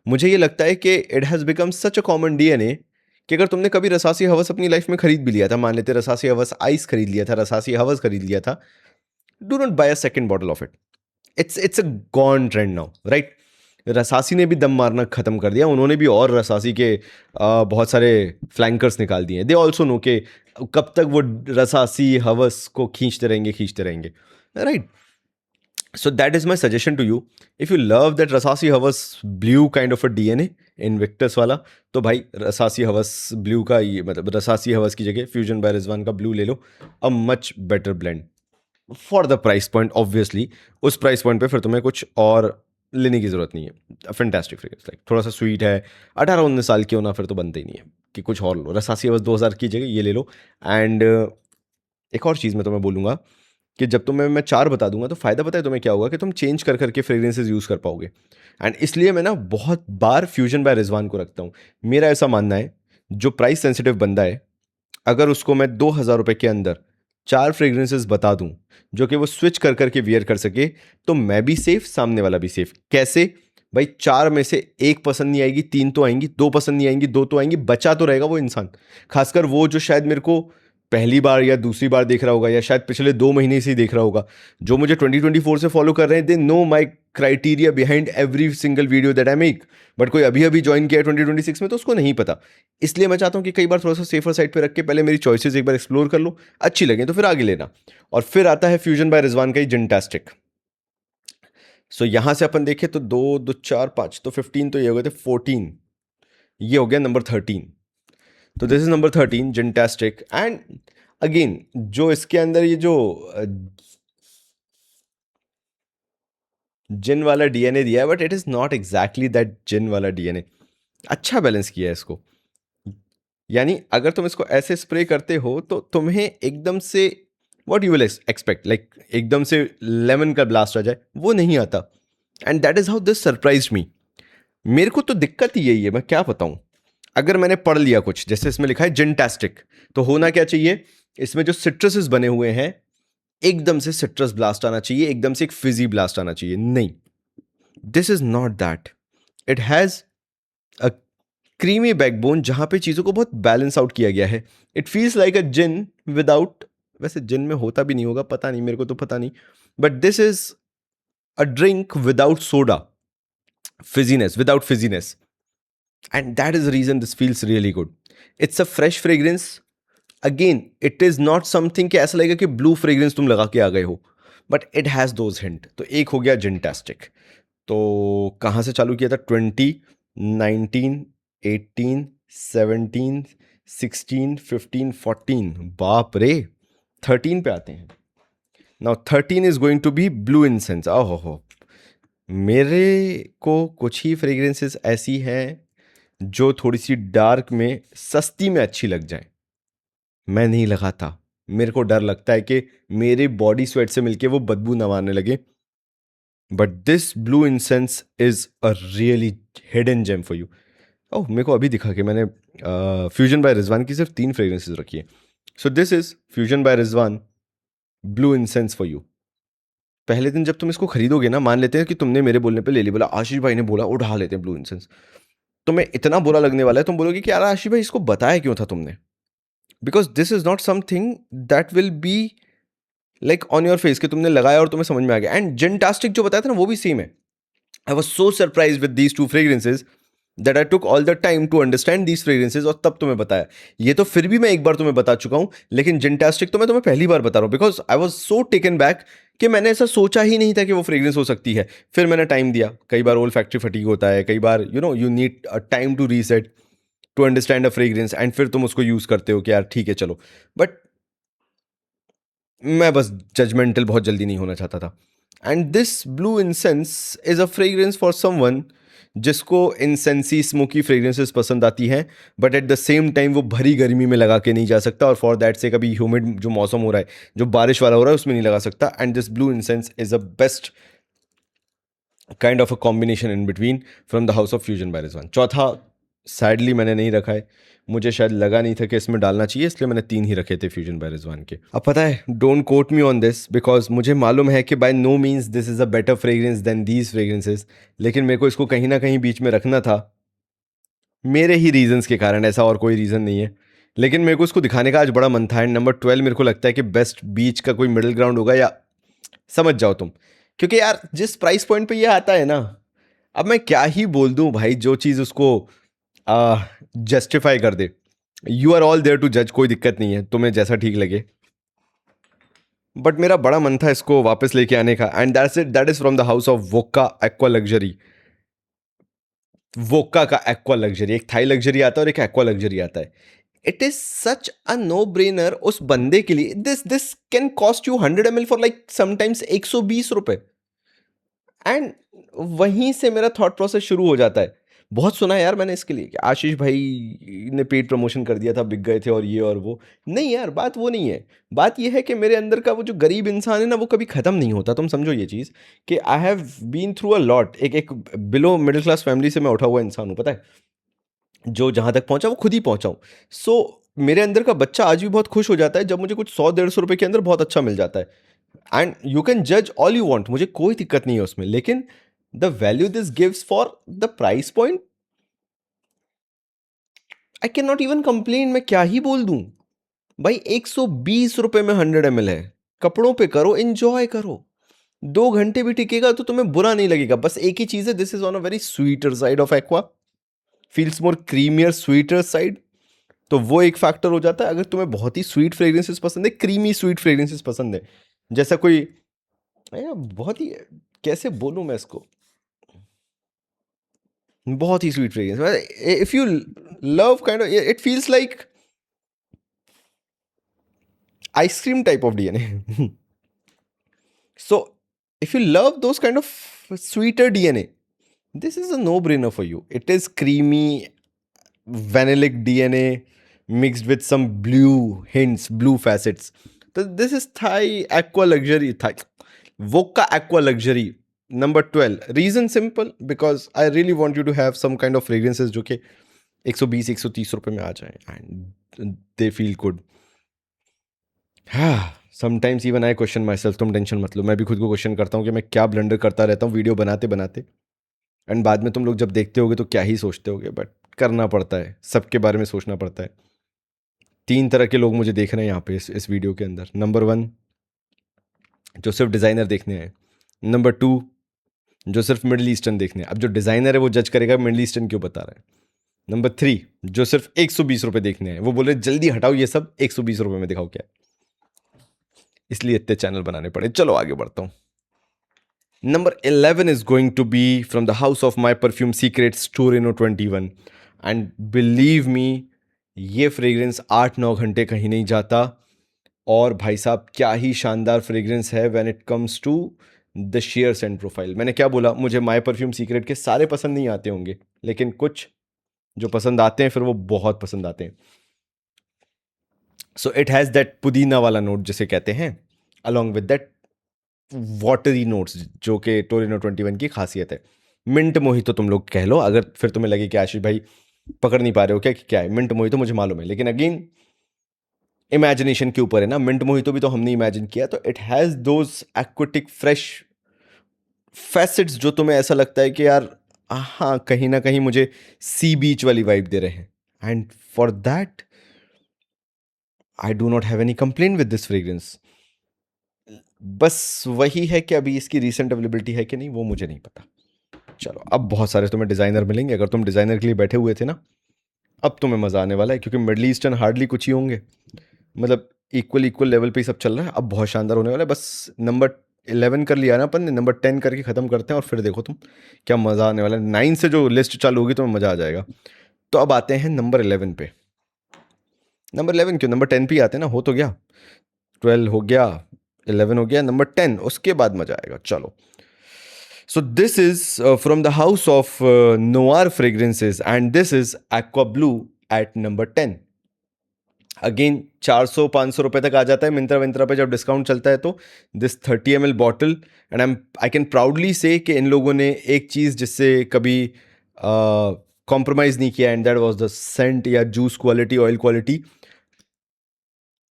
मुझे ये लगता है कि it has become such a common DNA कि अगर तुमने कभी रसासी हवस अपनी लाइफ में खरीद भी लिया था, मान लेते रसासी हवस आइस खरीद लिया था, रसासी हवस खरीद लिया था, do not buy a second bottle of it. It's a gone trend now, right? Rasasi ने भी दम मारना खत्म कर दिया। उन्होंने भी और रसासी के बहुत सारे फ्लैंकर्स निकाल दिए हैं। दे ऑल्सो नो कि कब तक वो रसासी हवस को खींचते रहेंगे, right? So that is my suggestion to you. If you love that रसासी हवस blue kind of a DNA Invictus वाला, तो भाई रसासी हवस ब्लू का ये मतलब रसासी हवस की जगह फ्यूजन बाय रिजवान का ब्लू ले लो। A much better blend for the price point. Obviously उस प्राइस पॉइंट पे फिर तुम्हें कुछ और लेने की ज़रूरत नहीं है। फैंटास्टिक फ्रेग्रेंस, लाइक थोड़ा सा स्वीट है, 18-19 साल की होना फिर तो बनते ही नहीं है कि कुछ और लो। रसासी हवस 2000 की जगह ये ले लो। एंड एक और चीज़ मैं तुम्हें बोलूँगा कि जब तुम्हें मैं 4 बता दूंगा तो फ़ायदा पता है तुम्हें क्या होगा कि तुम चेंज कर करके फ्रेग्रेंसेज यूज़ कर पाओगे। एंड इसलिए मैं ना बहुत बार फ्यूजन बाय रिजवान को रखता हूँ। मेरा ऐसा मानना है, जो प्राइस सेंसिटिव बंदा है, अगर उसको मैं 2000 रुपये के अंदर 4 फ्रेग्रेंसेज बता दूं जो कि वो स्विच कर करके वियर कर सके, तो मैं भी सेफ, सामने वाला भी सेफ। कैसे भाई? 4 में से 1 पसंद नहीं आएगी, 3 तो आएंगी, 2 पसंद नहीं आएंगी, 2 तो आएंगी, बचा तो रहेगा वो इंसान। खासकर वो जो शायद मेरे को पहली बार या दूसरी बार देख रहा होगा, या शायद पिछले 2 महीने से ही देख रहा होगा, जो मुझे 2024 से फॉलो कर रहे हैं, they know my criteria behind every single video that I make. But कोई अभी अभी ज्वाइन किया है 2026 में, तो उसको नहीं पता। इसलिए मैं चाहता हूँ कि कई बार थोड़ा सा सेफर साइड पे रख के पहले मेरी चॉइसेस एक बार एक्सप्लोर कर लो, अच्छी लगे तो फिर आगे लेना। और फिर आता है फ्यूजन बाय रिजवान का ही जिनटास्टिक। सो यहां से अपन देखें तो 2 2 4 5, तो 15 तो ये हो गए थे, 14 ये हो गया नंबर 13। तो this is number 13 Gintastic. And again जो इसके अंदर ये जो जिन वाला डीएनए दिया है, but it is not exactly that gin वाला डीएनए। अच्छा बैलेंस किया है इसको। यानी अगर तुम इसको ऐसे स्प्रे करते हो तो तुम्हें एकदम से what you will expect, like एकदम से लेमन का ब्लास्ट आ जाए, वो नहीं आता। And that is how this surprise me. मेरे को तो दिक्कत ही यही है, मैं क्या बताऊं। अगर मैंने पढ़ लिया कुछ, जैसे इसमें लिखा है जिनटास्टिक, तो होना क्या चाहिए, इसमें जो सिट्रसेस बने हुए हैं, एकदम से सिट्रस ब्लास्ट आना चाहिए, एकदम से एक फिजी ब्लास्ट आना चाहिए। नहीं, this is not that. It has a creamy backbone जहां पे चीजों को बहुत बैलेंस आउट किया गया है। It feels like a gin without, वैसे जिन में होता भी नहीं होगा, पता नहीं, मेरे को तो पता नहीं, but this is a drink without soda, fizziness, without fizziness. And that is the reason this feels really good. It's a fresh fragrance. Again it is not something कि ऐसा लगेगा कि ब्लू फ्रेग्रेंस तुम लगा के आ गए हो, but it has those hint. तो एक हो गया जिनटास्टिक। तो कहाँ से चालू किया था, 20, 19, 18, 17, 16, 15, 14, बाप रे, 13 पे आते हैं। Now 13 is going to be blue incense. ओहो हो, मेरे को कुछ ही फ्रेग्रेंसेस ऐसी हैं जो थोड़ी सी डार्क में सस्ती में अच्छी लग जाए। मैं नहीं लगाता, मेरे को डर लगता है कि मेरे बॉडी स्वेट से मिलके वो बदबू न मारने लगे। But this blue incense is a really hidden gem for you. Oh, मेरे को अभी दिखा कि मैंने फ्यूजन बाय रिजवान की सिर्फ 3 फ्रेग्रेंसेज रखी है। So this is Fusion by Rizwan blue incense for you. पहले दिन जब तुम इसको खरीदोगे ना, मान लेते हैं कि तुमने मेरे बोलने पे ले ली, बोला आशीष भाई ने बोला उठा लेते हैं ब्लू इंसेंस, तुम्हें इतना बुरा लगने वाला है, तुम बोलोगे कि यार आशीष भाई इसको बताया क्यों था तुमने, because this is not something that will be like on your face कि तुमने लगाया और तुम्हें समझ में आ गया। एंड जिनटास्टिक जो बताया था ना, वो भी सेम है। I was so surprise with these 2 fragrances that I took all the time to understand these fragrances, और तब तुम्हें बताया। ये तो फिर भी मैं एक बार तुम्हें बता चुका हूं, लेकिन जिनटास्टिक तो मैं तुम्हें पहली बार बता रहा हूं, because I was so taken back कि मैंने ऐसा सोचा ही नहीं था कि वो फ्रेग्रेंस हो सकती है। फिर मैंने टाइम दिया, कई बार ओल फैक्ट्री फटीग होता है, कई बार you know you need a time to reset to understand a fragrance, and फिर तुम उसको यूज करते हो कि यार ठीक है चलो। बट मैं बस जजमेंटल बहुत जल्दी नहीं होना चाहता था। And this blue incense is a fragrance for someone जिसको इंसेंसी स्मोकी फ्रेग्रेंसेस पसंद आती हैं, but at the same time वो भरी गर्मी में लगा के नहीं जा सकता, और फॉर दैट से कभी ह्यूमिड जो मौसम हो रहा है, जो बारिश वाला हो रहा है, उसमें नहीं लगा सकता। And this blue incense is a best kind of a combination in between from the house of fusion by Rizwan. चौथा सैडली मैंने नहीं रखा है, मुझे शायद लगा नहीं था कि इसमें डालना चाहिए, इसलिए मैंने 3 ही रखे थे फ्यूजन बाय रिजवान के। अब पता है, don't quote me on this, because मुझे मालूम है कि by no means this is a better fragrance than these fragrances, लेकिन मेरे को इसको कहीं ना कहीं बीच में रखना था, मेरे ही रीजंस के कारण, ऐसा और कोई रीज़न नहीं है। लेकिन मेरे को इसको दिखाने का आज बड़ा मन था। एंड नंबर 12 मेरे को लगता है कि बेस्ट बीच का कोई मिडिल ग्राउंड होगा, या समझ जाओ तुम, क्योंकि यार जिस प्राइस पॉइंट पे ये आता है ना, अब मैं क्या ही बोल दूं भाई, जो चीज़ उसको जस्टिफाई कर दे। You are all there to जज, कोई दिक्कत नहीं है, तुम्हें जैसा ठीक लगे। बट मेरा बड़ा मन था इसको वापस लेके आने का, and that's it, that is from the house of Vocca aqua luxury. Vocca का एक्वा लग्जरी, एक थाई लग्जरी आता है और एक एक्वा लग्जरी आता है। It is such a no brainer उस बंदे के लिए। This can cost you 100 ml for like sometimes 120 रुपए। एंड वहीं से मेरा थॉट प्रोसेस शुरू हो जाता है। बहुत सुना है यार मैंने इसके लिए कि आशीष भाई ने पेड प्रमोशन कर दिया था, बिक गए थे और ये और वो। नहीं यार, बात वो नहीं है। बात ये है कि मेरे अंदर का वो जो गरीब इंसान है ना, वो कभी ख़त्म नहीं होता। तुम समझो ये चीज़ कि I have been through a lot. एक एक बिलो मिडिल क्लास फैमिली से मैं उठा हुआ इंसान हूँ, पता है। जो जहाँ तक पहुँचा वो खुद ही पहुँचा हूँ। सो मेरे अंदर का बच्चा आज भी बहुत खुश हो जाता है जब मुझे कुछ 100-150 रुपए के अंदर बहुत अच्छा मिल जाता है। एंड यू कैन जज ऑल यू वांट, मुझे कोई दिक्कत नहीं है उसमें, लेकिन the value this gives for the price point, I can not even complain. मैं क्या ही बोल दूं, भाई 120 रुपए में 100 ml है, कपड़ों पे करो, एंजॉय करो, 2 घंटे भी टिकेगा तो तुम्हें बुरा नहीं लगेगा। बस एक ही चीज है, this is on a very sweeter side of aqua, feels more creamier sweeter side, तो वो एक फैक्टर हो जाता है। अगर तुम्हें बहुत ही स्वीट फ्रेग्रेंसेस पसंद है, क्रीमी स्वीट फ्रेग्रेंसेस पसंद है, जैसा कोई बहुत ही, कैसे बोलूं मैं इसको, बहुत ही sweet fragrance, if you love kind of, it feels like ice cream type of DNA. So if you love those kind of sweeter DNA, this is a no-brainer for you. It is creamy, vanillic DNA mixed with some blue hints, blue facets. So this is Thai Aqua Luxury, Thai Vodka Aqua Luxury number 12. Reason simple, because I really want you to have some kind of fragrances जो कि 120-130 रुपए में आ जाए and they feel good. Sometimes even I question my self, तुम tension मत लो, मैं भी खुद को क्वेश्चन करता हूँ कि मैं क्या ब्लंडर करता रहता हूँ वीडियो बनाते बनाते, एंड बाद में तुम लोग जब देखते होगे तो क्या ही सोचते होगे, बट करना पड़ता है, सबके बारे में सोचना पड़ता है। 3 तरह के लोग मुझे देख रहे हैं यहाँ पे इस वीडियो के अंदर। नंबर 1 जो सिर्फ डिज़ाइनर देखने आए, नंबर 2 जो सिर्फ मिडिल ईस्टर्न देखने, अब जो डिज़ाइनर है वो जज करेगा मिडिल ईस्टर्न क्यों बता रहा है। नंबर 3 जो सिर्फ 120 रुपये देखने आए, वो बोले जल्दी हटाओ ये सब, 120 रुपये में दिखाओ क्या, इसलिए इतने चैनल बनाने पड़े। चलो आगे बढ़ता हूँ। Number 11 is going to be from the house of my perfume secrets, Torino 21. And believe me, ये फ्रेग्रेंस 8-9 घंटे कहीं नहीं जाता, और भाई साहब क्या ही शानदार फ्रेग्रेंस है when it comes to the sheer scent profile. मैंने क्या बोला, मुझे माय परफ्यूम सीक्रेट के सारे पसंद नहीं आते होंगे, लेकिन कुछ जो पसंद आते हैं फिर वो बहुत पसंद आते हैं। सो इट हैज़ दैट पुदीना वाला नोट जिसे कहते हैं, along with that watery notes, जो कि टोरिनो 21 की खासियत है। मिंट मोहितो तुम लोग कह लो, अगर फिर तुम्हें लगे कि आशीष भाई पकड़ नहीं पा रहे हो क्या कि क्या है मिंट मोहितो, मुझे मालूम है, लेकिन अगेन इमेजिनेशन के ऊपर है ना, मिंट मोहितो भी तो हमने इमेजिन किया। तो it has those aquatic fresh facets जो तुम्हें ऐसा लगता है कि यार हाँ कहीं ना कहीं मुझे सी बीच वाली वाइब दे रहे हैं, and for that I do not have any complain with this fragrance. बस वही है कि अभी इसकी रीसेंट अवेलेबिलिटी है कि नहीं वो मुझे नहीं पता। चलो अब बहुत सारे तुम्हें डिज़ाइनर मिलेंगे, अगर तुम डिज़ाइनर के लिए बैठे हुए थे ना, अब तुम्हें मज़ा आने वाला है, क्योंकि मिडल ईस्टर्न हार्डली कुछ ही होंगे, मतलब इक्वल लेवल पे ही सब चल रहा है। अब बहुत शानदार होने वाला है। बस नंबर 11 कर लिया ना अपन ने, नंबर 10 करके ख़त्म करते हैं और फिर देखो तुम क्या मज़ा आने वाला है। 9 से जो लिस्ट चालू होगी तुम्हें मज़ा आ जाएगा। तो अब आते हैं नंबर 11 पे। नंबर 11 क्यों, नंबर 10 पे ही आते हैं ना, हो तो गया, 12 हो गया, 11 हो गया, नंबर 10 उसके बाद मज़ा आएगा। चलो, so this is from the house of Noir Fragrances, and this is Aqua Blue at number 10. Again 400-500 रुपए तक आ जाता है मिंत्रा विंत्रा पे जब डिस्काउंट चलता है। तो this 30 ml bottle, and I can proudly से कि इन लोगों ने एक चीज़ जिससे कभी कॉम्प्रोमाइज़ नहीं किया, and that was the scent या juice quality, oil quality,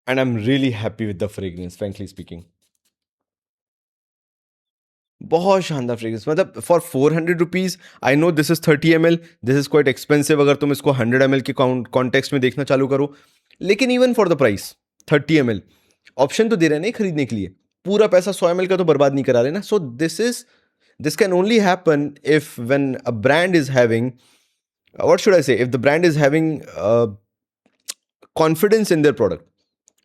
and I am really happy with the fragrance frankly speaking. बहुत शानदार फ्रेग्रेंस, मतलब for 400 rupees, I know this is 30 ml, this is quite expensive अगर तुम इसको 100 ml के context में देखना चालू करो, लेकिन even for the price 30 ml option तो दे रहे हैं नहीं खरीदने के लिए, पूरा पैसा 100 ml का तो बर्बाद नहीं करा रहे ना। So this can only happen if when a brand is having, what should I say, if the brand is having confidence in their product.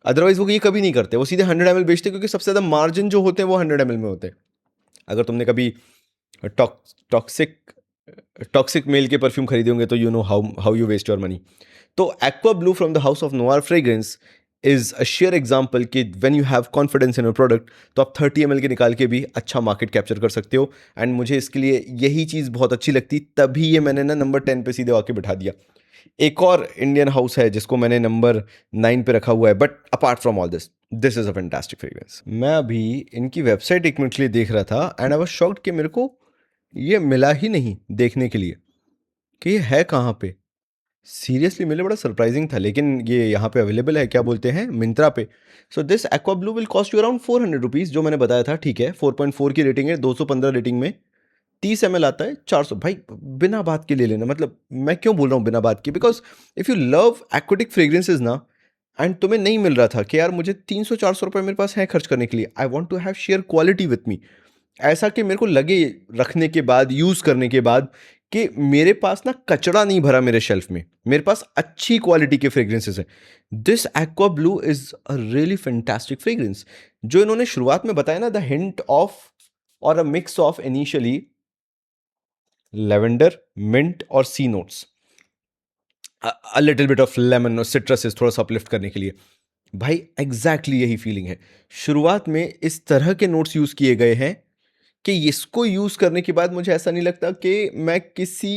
Otherwise वो ये कभी नहीं करते, वो सीधे 100 ml बेचते, क्योंकि सबसे ज़्यादा मार्जिन जो होते हैं वो 100 ml में होते हैं। अगर तुमने कभी टॉक्सिक मेल के परफ्यूम खरीदे होंगे तो you know how you waste your money. तो aqua blue from the house of Noir fragrance is a sheer example कि when you have confidence in your product तो आप 30 ml के निकाल के भी अच्छा मार्केट कैप्चर कर सकते हो। एंड मुझे इसके लिए यही चीज़ बहुत अच्छी लगती, तभी ये मैंने ना नंबर 10 पे सीधे आके बिठा दिया। एक और इंडियन हाउस है जिसको मैंने नंबर 9 पे रखा हुआ है, but apart from all this is a fantastic fragrance. मैं अभी इनकी वेबसाइट एक मिनट के लिए देख रहा था, एंड आई वाज शॉक्ड कि मेरे को ये मिला ही नहीं देखने के लिए कि ये है कहाँ पे। सीरियसली मेरे लिए बड़ा सरप्राइजिंग था, लेकिन ये यहाँ पे अवेलेबल है, क्या बोलते हैं, मिंत्रा पे। So this aqua blue will cost you around 400 rupees, जो मैंने बताया था, ठीक है। 4.4 की रेटिंग है, 215 रेटिंग में 30 ml आता है, 400। भाई बिना बात के ले लेना, मतलब मैं क्यों बोल रहा हूँ बिना बात के, because if you love aquatic fragrances ना, एंड तुम्हें नहीं मिल रहा था कि यार मुझे 300-400 रुपये मेरे पास है खर्च करने के लिए, I want to have sheer quality with me, ऐसा कि मेरे को लगे रखने के बाद, यूज़ करने के बाद, कि मेरे पास ना कचरा नहीं भरा मेरे शेल्फ में, मेरे पास अच्छी क्वालिटी के फ्रेग्रेंसेस हैं। This aqua blue is a really fantastic fragrance. जो इन्होंने शुरुआत में बताया ना, द हिंट ऑफ और a mix of initially lavender, mint और sea notes, a little bit of lemon और सिट्रस थोड़ा सा अपलिफ्ट करने के लिए। भाई एग्जैक्टली यही फीलिंग है। शुरुआत में इस तरह के नोट्स यूज किए गए हैं कि इसको यूज करने के बाद मुझे ऐसा नहीं लगता कि मैं किसी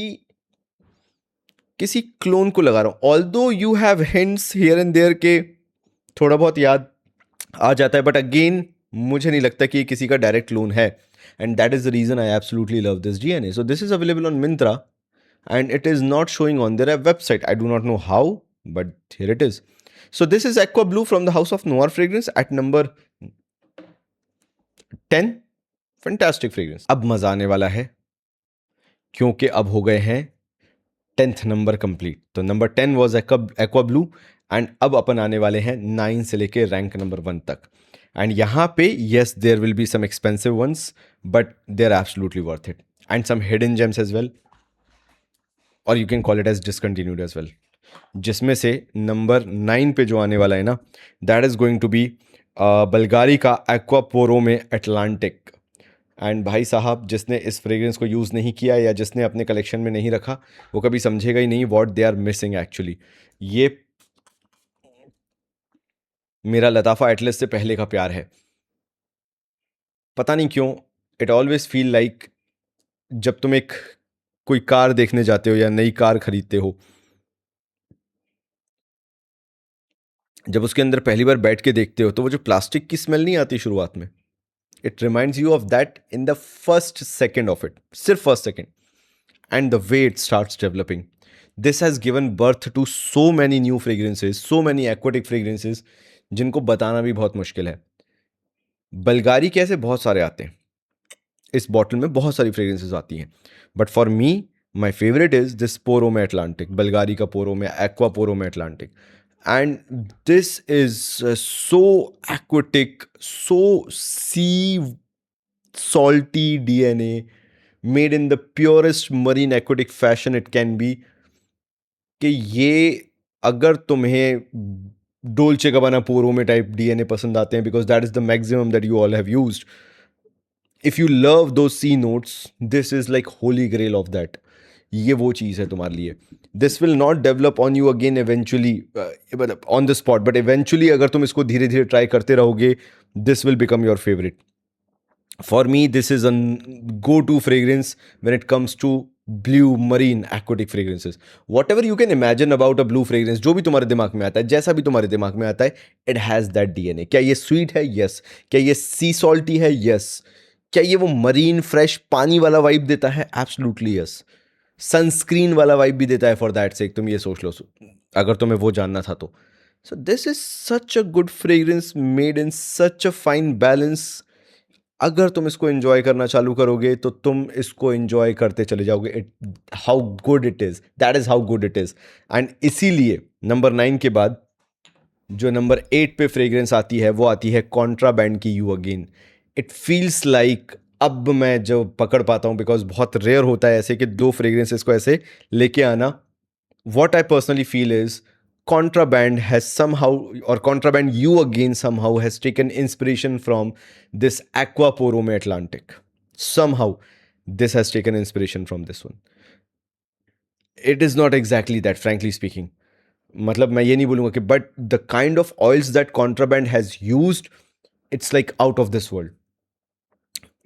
किसी क्लोन को लगा रहा हूं। Although you have hints here and there के थोड़ा बहुत याद आ जाता है, बट अगेन मुझे नहीं लगता कि ये किसी का डायरेक्ट क्लोन है। And that is the reason I absolutely love this DNA. So this is available on Myntra and it is not showing on their website. I do not know how, but here it is. So this is Aqua Blue from the House of Noir fragrance at number 10. Fantastic fragrance. अब मजा आने वाला है क्योंकि अब हो गए हैं 10th नंबर कंप्लीट। तो number 10 was aqua blue and अब अपन आने वाले हैं 9 से लेके रैंक नंबर 1 तक। एंड यहाँ पे yes there will be some expensive ones, but they are absolutely worth it, and some hidden gems as well, और you can call it as discontinued as well. जिसमें से नंबर 9 पे जो आने वाला है ना, that is going to be Bulgari का एक्वापोरो में अटलांटिक। एंड भाई साहब, जिसने इस फ्रेग्रेंस को यूज़ नहीं किया या जिसने अपने कलेक्शन में नहीं रखा, वो कभी समझेगा ही नहीं what they are missing actually. ये मेरा लताफ़ा एटलस से पहले का प्यार है। पता नहीं क्यों, इट ऑलवेज फील लाइक जब तुम एक कोई कार देखने जाते हो या नई कार खरीदते हो, जब उसके अंदर पहली बार बैठ के देखते हो तो वो जो प्लास्टिक की स्मेल नहीं आती शुरुआत में, it reminds you of that in the first second of it, सिर्फ first second, and the way it starts developing. This has given birth to so many new fragrances, so many aquatic fragrances, जिनको बताना भी बहुत मुश्किल है। बल्गारी के ऐसे बहुत सारे आते हैं, इस बॉटल में बहुत सारी फ्रेग्रेंसेज आती हैं, but for me my favourite is this pour homme Atlantic, Bulgari का पोरो homme, aqua pour homme Atlantic. And this is so aquatic, so sea salty DNA, made in the purest marine aquatic fashion it can be, कि ये अगर तुम्हें डोल्चे गबाना पोरो में type DNA पसंद आते हैं, because that is the maximum that you all have used, if you love those sea notes, this is like holy grail of that. ये वो चीज़ है तुम्हारे लिए। This will not develop on you again eventually, मतलब on the spot, but eventually अगर तुम इसको धीरे धीरे ट्राई करते रहोगे, this will become your favourite. For me this is a go to fragrance when it comes to blue marine aquatic fragrances. Whatever you can imagine about a blue fragrance, जो भी तुम्हारे दिमाग में आता है, जैसा भी तुम्हारे दिमाग में आता है, इट हैज़ दैट डीएनए। क्या ये स्वीट है? यस। क्या ये सी सॉल्टी है? यस। क्या ये वो मरीन फ्रेश पानी वाला वाइब देता है? Absolutely yes. सनस्क्रीन वाला वाइब भी देता है, फॉर दैट सेक तुम ये सोच लो, अगर तुम्हें वो जानना था तो। सो this is such a good fragrance made in such a fine balance. अगर तुम इसको एंजॉय करना चालू करोगे तो तुम इसको एंजॉय करते चले जाओगे। It how good it is, that is how good it is. And इसीलिए नंबर 9 के बाद जो नंबर 8 पे फ्रेग्रेंस आती है, वो आती है कॉन्ट्राबैंड की you again. It feels like, अब मैं जो पकड़ पाता हूँ, बिकॉज बहुत रेयर होता है ऐसे कि दो फ्रेग्रेंसेस को ऐसे लेके आना। What I personally feel is contraband has somehow, और contraband you again somehow has taken inspiration from this aqua pour homme Atlantic. Somehow this has taken inspiration from this one. It is not exactly that, frankly speaking. मतलब मैं ये नहीं बोलूंगा कि, but the kind of oils that contraband has used, it's like out of this world.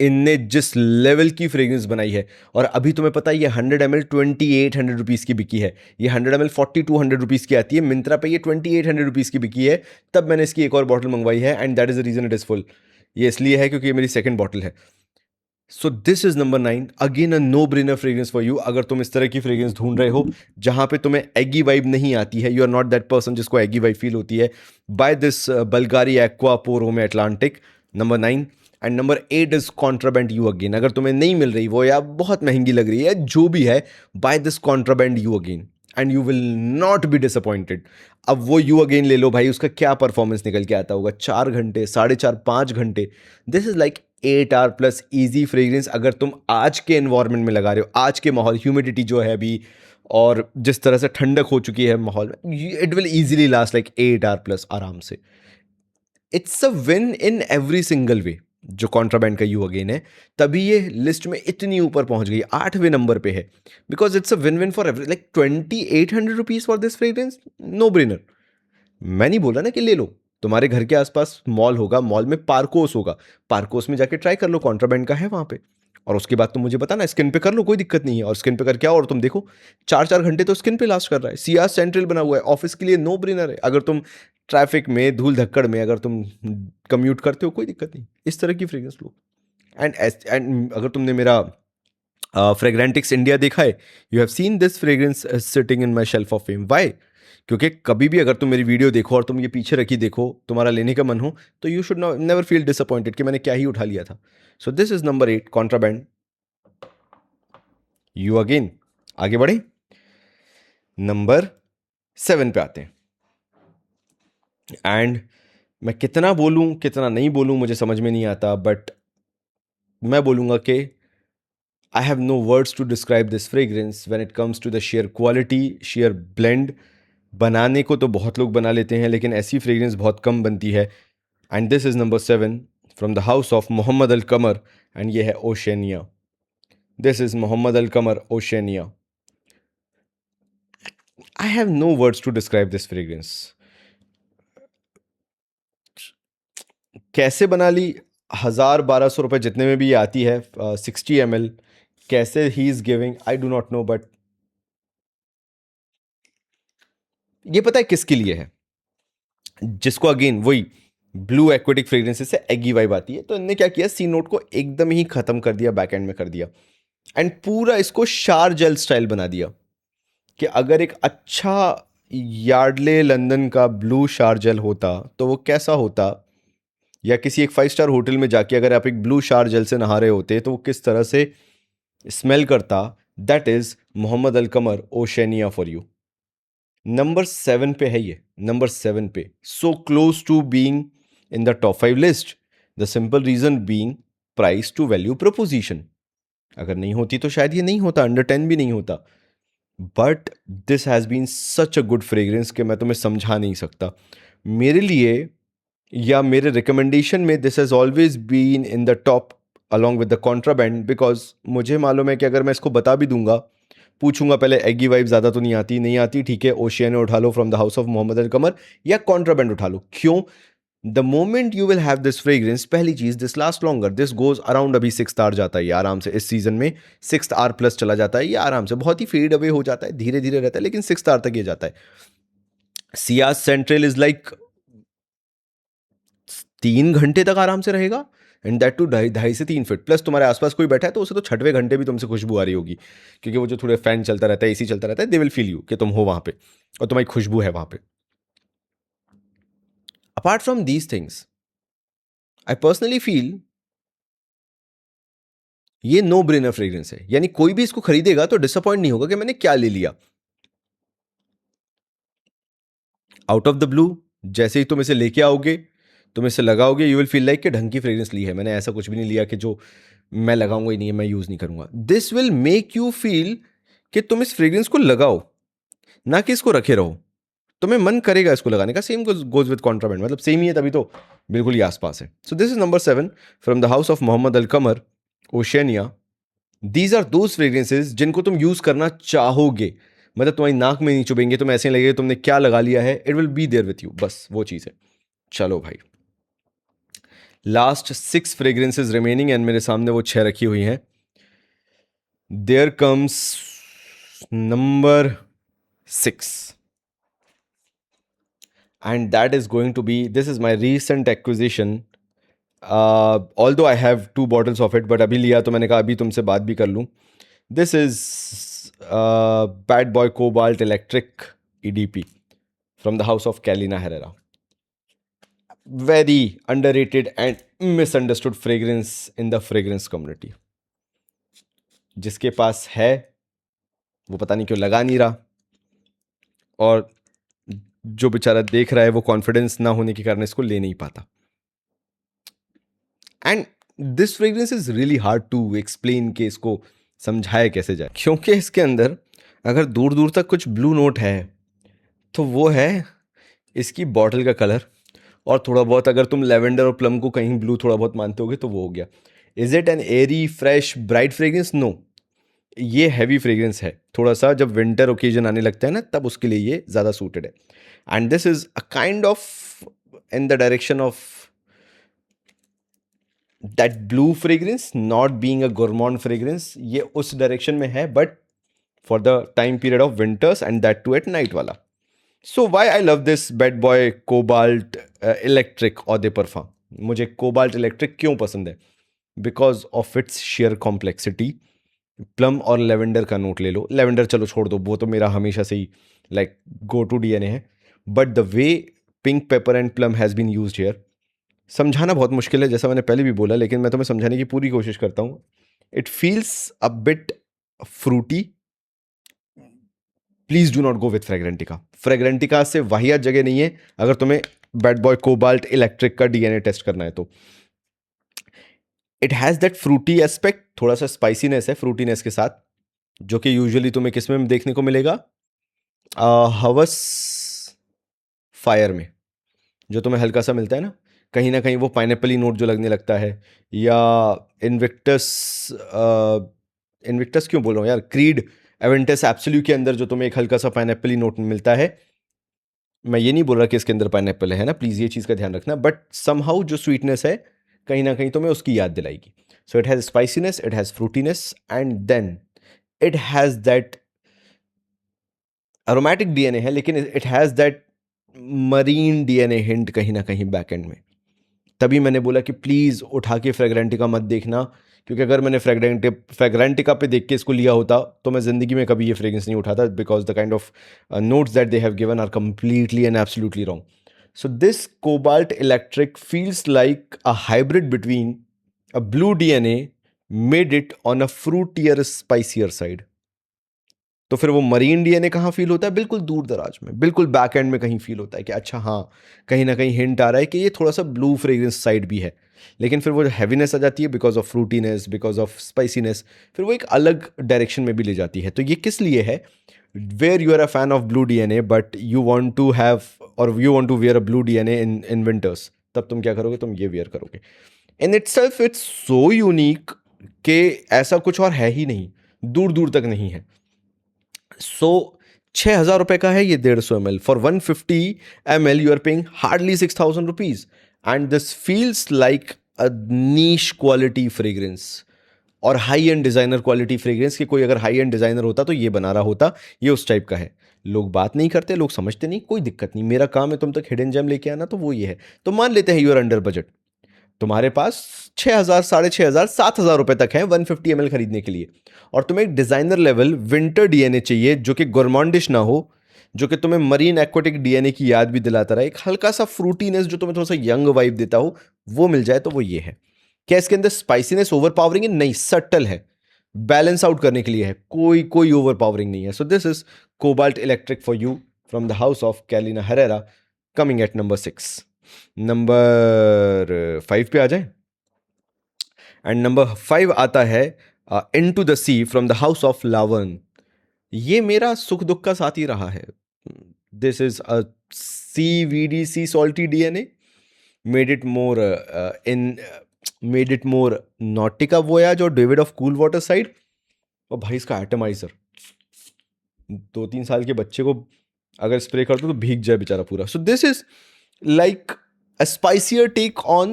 इनने जिस level की fragrance बनाई है, और अभी तुम्हें पता है ये 100 ml 2800 रुपीज़ की बिकी है। ये 100 ml 4200 रुपीज़ की आती है, मिंत्रा पे ये 2800 रुपीज़ की बिकी है। तब मैंने इसकी एक और बॉटल मंगवाई है, and that is the reason it is full. ये इसलिए है क्योंकि ये मेरी सेकंड बॉटल है। So this is number 9, again a no brainer fragrance for you. अगर तुम इस तरह की फ्रेग्रेंस ढूंढ रहे हो जहां पे तुम्हें एगी वाइब नहीं आती है, you are not that person जिसको एगी वाइब फील होती है, buy this Bulgari Aqua pour homme Atlantique, number 9। And number 8 is contraband you again. अगर तुम्हें नहीं मिल रही वो, या बहुत महंगी लग रही है, जो भी है, buy this contraband you again. And you will not be disappointed. अब वो यू अगेन ले लो भाई, उसका क्या परफॉर्मेंस निकल के आता होगा, 4 घंटे, 4.5, 5 घंटे। This is like 8 hour plus easy fragrance. अगर तुम आज के एनवायरनमेंट में लगा रहे हो, आज के माहौल, ह्यूमिडिटी जो है अभी, और जिस तरह से ठंडक हो चुकी है माहौल में, it will easily last like 8 hour plus आराम से। It's a win in every single way. जो कॉन्ट्राबैंड का यू अगेन है, तभी ये लिस्ट में इतनी ऊपर पहुंच गई, 8वें नंबर पे है। Because it's a win win for every, like 2800 rupees for this fragrance, no brainer. मैं नहीं बोल रहा ना कि ले लो, तुम्हारे घर के आसपास मॉल होगा, मॉल में पार्कोस होगा, पार्कोस में जाके ट्राई कर लो, कॉन्ट्राबैंड का है वहां पे। और उसके बाद तुम मुझे बताना, स्किन पे कर लो, कोई दिक्कत नहीं है। और स्किन पे करके आओ और तुम देखो, 4 4 घंटे तो स्किन पे लास्ट कर रहा है। सियाज सेंट्रल बना हुआ है, ऑफिस के लिए नो ब्रेनर है। अगर तुम ट्रैफिक में, धूल धक्कड़ में अगर तुम कम्यूट करते हो, कोई दिक्कत नहीं, इस तरह की फ्रेग्रेंस लो। एंड अगर तुमने मेरा फ्रेग्रेंटिक्स इंडिया देखा है, you have seen this fragrance sitting in my shelf of fame. Why? क्योंकि कभी भी अगर तुम मेरी वीडियो देखो और तुम ये पीछे रखी देखो, तुम्हारा लेने का मन हो, तो you should never feel disappointed कि मैंने क्या ही उठा लिया था। सो this is number 8, contraband you again. आगे बढ़े, नंबर 7 पे आते हैं। एंड मैं कितना बोलूं कितना नहीं बोलूं मुझे समझ में नहीं आता, बट मैं बोलूंगा कि I have no words to describe this fragrance when it comes to the sheer quality, sheer blend. बनाने को तो बहुत लोग बना लेते हैं, लेकिन ऐसी फ्रेग्रेंस बहुत कम बनती है। And this is number 7 from the house of Mohammed Al Qamar, and ये है Oceania. This is Mohammed Al Qamar Oceania. I have no words to describe this fragrance. कैसे बना ली, 1000 1200 रुपये जितने में भी ये आती है, 60 ml, कैसे he is giving I do not no, but ये पता है किसके लिए है? जिसको अगेन वही ब्लू एक्वेटिक फ्रेग्रेंसेस से एगी वाइब आती है। तो इनने क्या किया, सी नोट को एकदम ही खत्म कर दिया, बैक एंड में कर दिया, एंड पूरा इसको शार जेल स्टाइल बना दिया। कि अगर एक अच्छा यार्डले लंदन का ब्लू शार जेल होता तो वो कैसा होता, या किसी एक 5 स्टार होटल में जाके अगर आप एक ब्लू शार जेल से नहा रहे होते तो वो किस तरह से स्मेल करता। That is Mohammed Al Qamar Oceania for you. Number 7 पे है ये, नंबर 7 पे, so close to being in the top 5 list. The simple reason being price to value proposition. अगर नहीं होती तो शायद ये नहीं होता, अंडर 10 भी नहीं होता। But this has been such a good fragrance कि मैं तुम्हें समझा नहीं सकता। मेरे लिए या मेरे रिकमेंडेशन में this has always been in the top along with the Contraband, because मुझे मालूम है कि अगर मैं इसको बता भी दूंगा, पूछूंगा पहले एगी वाइब ज़्यादा तो नहीं आती, नहीं आती, ठीक है, ओशियन उठा लो from the house of Mohammed Al Qamar, या कॉन्ट्राबैंड उठा लो। क्यों? The moment you will have this fragrance, पहली चीज, this last longer, this goes around, अभी 6th आवर जाता है ये आराम से, इस सीजन में 6th आवर प्लस चला जाता है ये आराम से, बहुत ही फेड अवे हो जाता है, धीरे धीरे रहता है, लेकिन 6th आवर तक ये जाता है। सियाज सेंट्रल इज लाइक 3 घंटे तक आराम से रहेगा, एंड दैट टू 2.5 से 3 फीट प्लस। तुम्हारे आसपास कोई बैठा है तो उसे तो 6वें घंटे भी तुमसे खुशबू आ रही होगी, क्योंकि वो जो थोड़े फैन चलता रहता है, एसी चलता रहता है, दे विल फील यू कि तुम हो वहां पे और तुम्हारी खुशबू है वहां पे। Apart from these things, I personally feel ये नो ब्रेनर फ्रेग्रेंस है, यानी कोई भी इसको खरीदेगा तो डिसअपॉइंट नहीं होगा कि मैंने क्या ले लिया। आउट ऑफ द ब्लू जैसे ही तुम इसे लेके आओगे, तुम इसे लगाओगे, यू विल फील लाइक कि ढंग की फ्रेग्रेंस ली है मैंने, ऐसा कुछ भी नहीं लिया कि जो मैं लगाऊंगा ही नहीं है, मैं यूज नहीं करूंगा। This will make you feel कि तुम इस फ्रेग्रेंस को लगाओ, ना कि इसको रखे रहो। तुम्हें मन करेगा इसको लगाने का। सेम गोज विद कॉन्ट्राबैंड, मतलब सेम ही है, तभी तो बिल्कुल ही आसपास है। So this is number 7 from the house of Mohammed Al Qamar Oceania. These are those fragrances जिनको तुम यूज करना चाहोगे, मतलब तुम्हारी नाक में नहीं चुभेंगे, तुम्हें ऐसे लगेगा तुमने क्या लगा लिया है, it will be there with you, बस वो चीज़ है। चलो भाई, लास्ट 6 फ्रेग्रेंसेज रिमेनिंग, एंड मेरे सामने वो 6 रखी हुई हैं। There comes number 6, and that is going to be, this is my recent acquisition, although I have 2 bottles of it, but अभी लिया तो मैंने कहा अभी तुमसे बात भी कर लूँ। This is Bad Boy Cobalt Electric EDP from the house of Carolina Herrera. Very underrated and misunderstood fragrance in the fragrance community. जिसके पास है वो पता नहीं क्यों लगा नहीं रहा, और जो बेचारा देख रहा है वो कॉन्फिडेंस ना होने के कारण इसको ले नहीं पाता। And this fragrance is really hard to explain कि इसको समझाया कैसे जाए, क्योंकि इसके अंदर अगर दूर दूर तक कुछ ब्लू नोट है तो वो है इसकी बॉटल का कलर, और थोड़ा बहुत अगर तुम लेवेंडर और प्लम को कहीं ब्लू थोड़ा बहुत मानते होगे तो वो हो गया। Is it an airy fresh bright fragrance? No, ये हैवी फ्रेग्रेंस है। थोड़ा सा जब विंटर ओकेजन आने लगता है ना, तब उसके लिए ये ज़्यादा सूटेड है। And this is a kind of in the direction of that blue fragrance, not being a gourmand fragrance, ये उस डायरेक्शन में है, but for the time period of winters and that too at night वाला। So why I love this bad boy cobalt electric और they perform. मुझे cobalt electric क्यों पसंद है? Because of its sheer complexity. Plum और lavender का note ले लो, lavender चलो छोड़ दो, वो तो मेरा हमेशा से ही लाइक गो टू डीएनए है, but the way pink pepper and plum has been used here, समझाना बहुत मुश्किल है जैसा मैंने पहले भी बोला, लेकिन मैं तुम्हें समझाने की पूरी कोशिश करता हूँ। It feels a bit fruity. Please do not go with Fragrantica. Fragrantica से वाहियात जगह नहीं है अगर तुम्हें बैड बॉय कोबाल्ट इलेक्ट्रिक का डीएनए टेस्ट करना है तो। It has that fruity aspect, थोड़ा सा स्पाइसीनेस है फ्रूटीनेस के साथ, जो कि यूजुअली तुम्हें किस में देखने को मिलेगा? हवस फायर में, जो तुम्हें हल्का सा मिलता है ना कहीं वो पाइनएप्पल नोट जो लगने लगता है, या इनविक्टस, इनविक्टस क्यों बोल रहा हूँ यार, क्रीड एवेंटस एब्सोल्यू के अंदर जो तुम्हें एक हल्का सा पाइनएप्पल नोट मिलता है। मैं ये नहीं बोल रहा कि इसके अंदर पाइनएप्पल है ना, प्लीज़ ये चीज़ का ध्यान रखना, बट समहाउ जो स्वीटनेस है कहीं ना कहीं तुम्हें उसकी याद दिलाएगी। So it has spiciness, it has fruitiness, and then it has that aromatic DNA है, लेकिन it has that marine DNA hint कहीं ना कहीं बैक एंड में। तभी मैंने बोला कि प्लीज़ उठा के फ्रेग्रेंटिका मत देखना, क्योंकि अगर मैंने फ्रेग्रेंटिका पे देख के इसको लिया होता तो मैं ज़िंदगी में कभी ये फ्रेग्रेंस नहीं उठाता, because the kind of notes that they have given are completely and absolutely wrong. So this cobalt electric feels like a hybrid between a blue DNA made it on a fruitier spicier side. तो फिर वो marine DNA कहाँ feel होता है? बिल्कुल दूर दराज में, बिल्कुल बैक एंड में कहीं फील होता है कि अच्छा हाँ, कहीं ना कहीं हिंट आ रहा है कि ये थोड़ा सा ब्लू फ्रेग्रेंस साइड भी है। लेकिन फिर वो हैवीनेस आ जाती है because of fruitiness, because of spiciness, फिर वो एक अलग डायरेक्शन में भी ले जाती है। तो ये किस लिए है? Where you are a fan of blue DNA but you want to have और you want to wear a blue DNA in winters, तब तुम क्या करोगे? तुम ये वेयर करोगे। In itself it's so unique कि ऐसा कुछ और है ही नहीं, दूर दूर तक नहीं है। सो 6,000 रुपए का है ये 150 ml। For 150 ml you are paying hardly 6,000 rupees, and this feels like a niche quality fragrance और high end designer quality fragrance. कि कोई अगर हाई एंड डिजाइनर होता तो ये बना रहा होता, ये उस टाइप का है। लोग बात नहीं करते, लोग समझते नहीं, कोई दिक्कत नहीं, मेरा काम है तुम तक हिडन जेम लेके आना, तो वो ये है। तो मान लेते हैं यू आर अंडर बजट, तुम्हारे पास 6,000, 6,500, 7,000 रुपए तक है 150 ml खरीदने के लिए, और तुम्हें एक डिजाइनर लेवल विंटर डीएनए चाहिए जो कि गोरमॉन्डिश ना हो, जो कि तुम्हें मरीन एक्वाटिक डीएनए की याद भी दिलाता रहे, एक हल्का सा फ्रूटीनेस जो तुम्हें थोड़ा सा यंग वाइब देता हो, वो मिल जाए तो वो ये है। क्या इसके अंदर स्पाइसीनेस ओवर पावरिंग है? नहीं, सटल है, बैलेंस आउट करने के लिए है, कोई कोई ओवर पावरिंग नहीं है। So this is Cobalt Electric for you from the house of Carolina Herrera, coming at number 6। Number 5 पे आ जाए, एंड नंबर 5 आता है Into the C from the house of Lavan. ये मेरा सुख दुख का साथ ही रहा है। This is a CVD, sea salty DNA, made it more in made it more Nautica Voyage और Davidoff cool water side. और भाई इसका एटमाइजर 2-3 साल के बच्चे को अगर स्प्रे कर दो तो भीग जाए बेचारा पूरा। सो this is like a spicier take on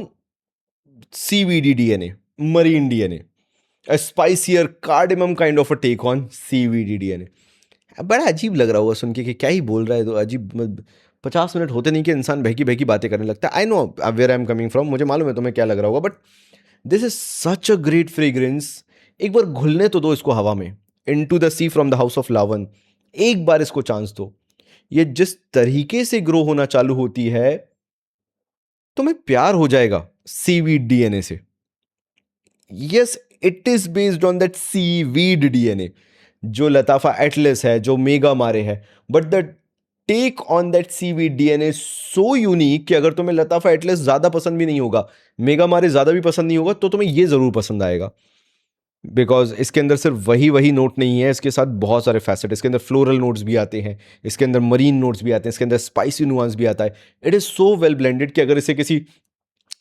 CVD DNA, marine DNA, a spicier cardamom kind of a take on CVD DNA। बड़ा अजीब लग रहा होगा सुन के कि क्या ही बोल रहा है, तो अजीब 50 मिनट होते नहीं कि इंसान बहकी बहकी बातें करने लगता है। I know where I am coming from, मुझे मालूम है तुम्हें क्या लग रहा होगा, but this is such a great fragrance. एक बार घुलने तो दो इसको हवा में, Into the C from the house of Lavan, एक बार इसको चांस दो। ये जिस तरीके से ग्रो होना चालू होती है, तुम्हें प्यार हो जाएगा सीवीड डीएनए से। Yes, it is based on that seaweed DNA, जो लताफा एटलस है, जो मेगा मारे है, but the take on that seaweed DNA so unique कि अगर तुम्हें लताफा एटलस ज़्यादा पसंद भी नहीं होगा, मेगा मारे ज़्यादा भी पसंद नहीं होगा, तो तुम्हें ये ज़रूर पसंद आएगा। बिकॉज इसके अंदर सिर्फ वही नोट नहीं है, इसके साथ बहुत सारे फैसेट, इसके अंदर फ्लोरल नोट्स भी आते हैं, इसके अंदर मरीन नोट्स भी आते हैं, इसके अंदर स्पाइसी नुआंस भी आता है। It is so well blended कि अगर इसे किसी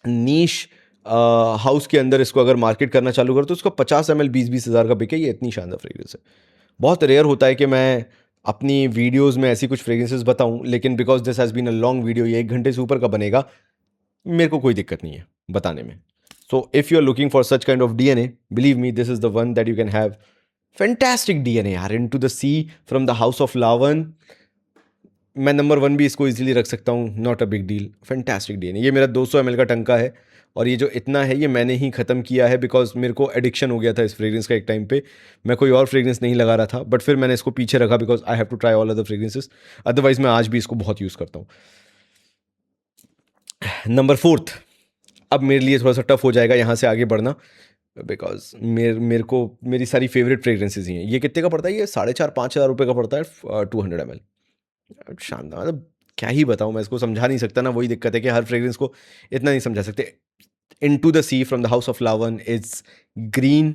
नीश हाउस के अंदर इसको अगर मार्केट करना चालू करो तो उसको 50 ml 20-20 हज़ार का बिके। ये इतनी शानदार फ्रेग्रेंस है। बहुत रेयर होता है कि मैं अपनी वीडियोस में ऐसी कुछ फ्रेग्रेंसेस बताऊं, लेकिन because this has been a long video, ये 1 घंटे से ऊपर का बनेगा, मेरे को कोई दिक्कत नहीं है बताने में। So if you are looking for such kind of DNA, believe me this is the one that you can have. Fantastic DNA यार, into the C from the house of Lavon. मैं नंबर 1 भी इसको easily रख सकता हूँ, not a big deal. Fantastic DNA. ये मेरा 200 ml का टंका है, और ये जो इतना है ये मैंने ही ख़त्म किया है बिकॉज मेरे को एडिक्शन हो गया था इस फ्रेग्रेंस का एक टाइम पे। मैं कोई और फ्रेग्रेंस नहीं लगा रहा था, बट फिर मैंने इसको पीछे रखा because I have to try all other fragrances. Otherwise मैं आज भी इसको बहुत यूज़ करता हूँ। नंबर 4, अब मेरे लिए थोड़ा सा टफ हो जाएगा यहाँ से आगे बढ़ना, बिकॉज मेरे को मेरी सारी फेवरेट फ्रेग्रेंसेज ही हैं। ये कितने का पड़ता है? ये 4,500-5,000 रुपये का पड़ता है, 200 ml। शानदार, मतलब क्या ही बताऊँ, मैं इसको समझा नहीं सकता ना। वही दिक्कत है कि हर फ्रेग्रेंस को इतना नहीं समझा सकते। Into the C from the house of Lavon is green,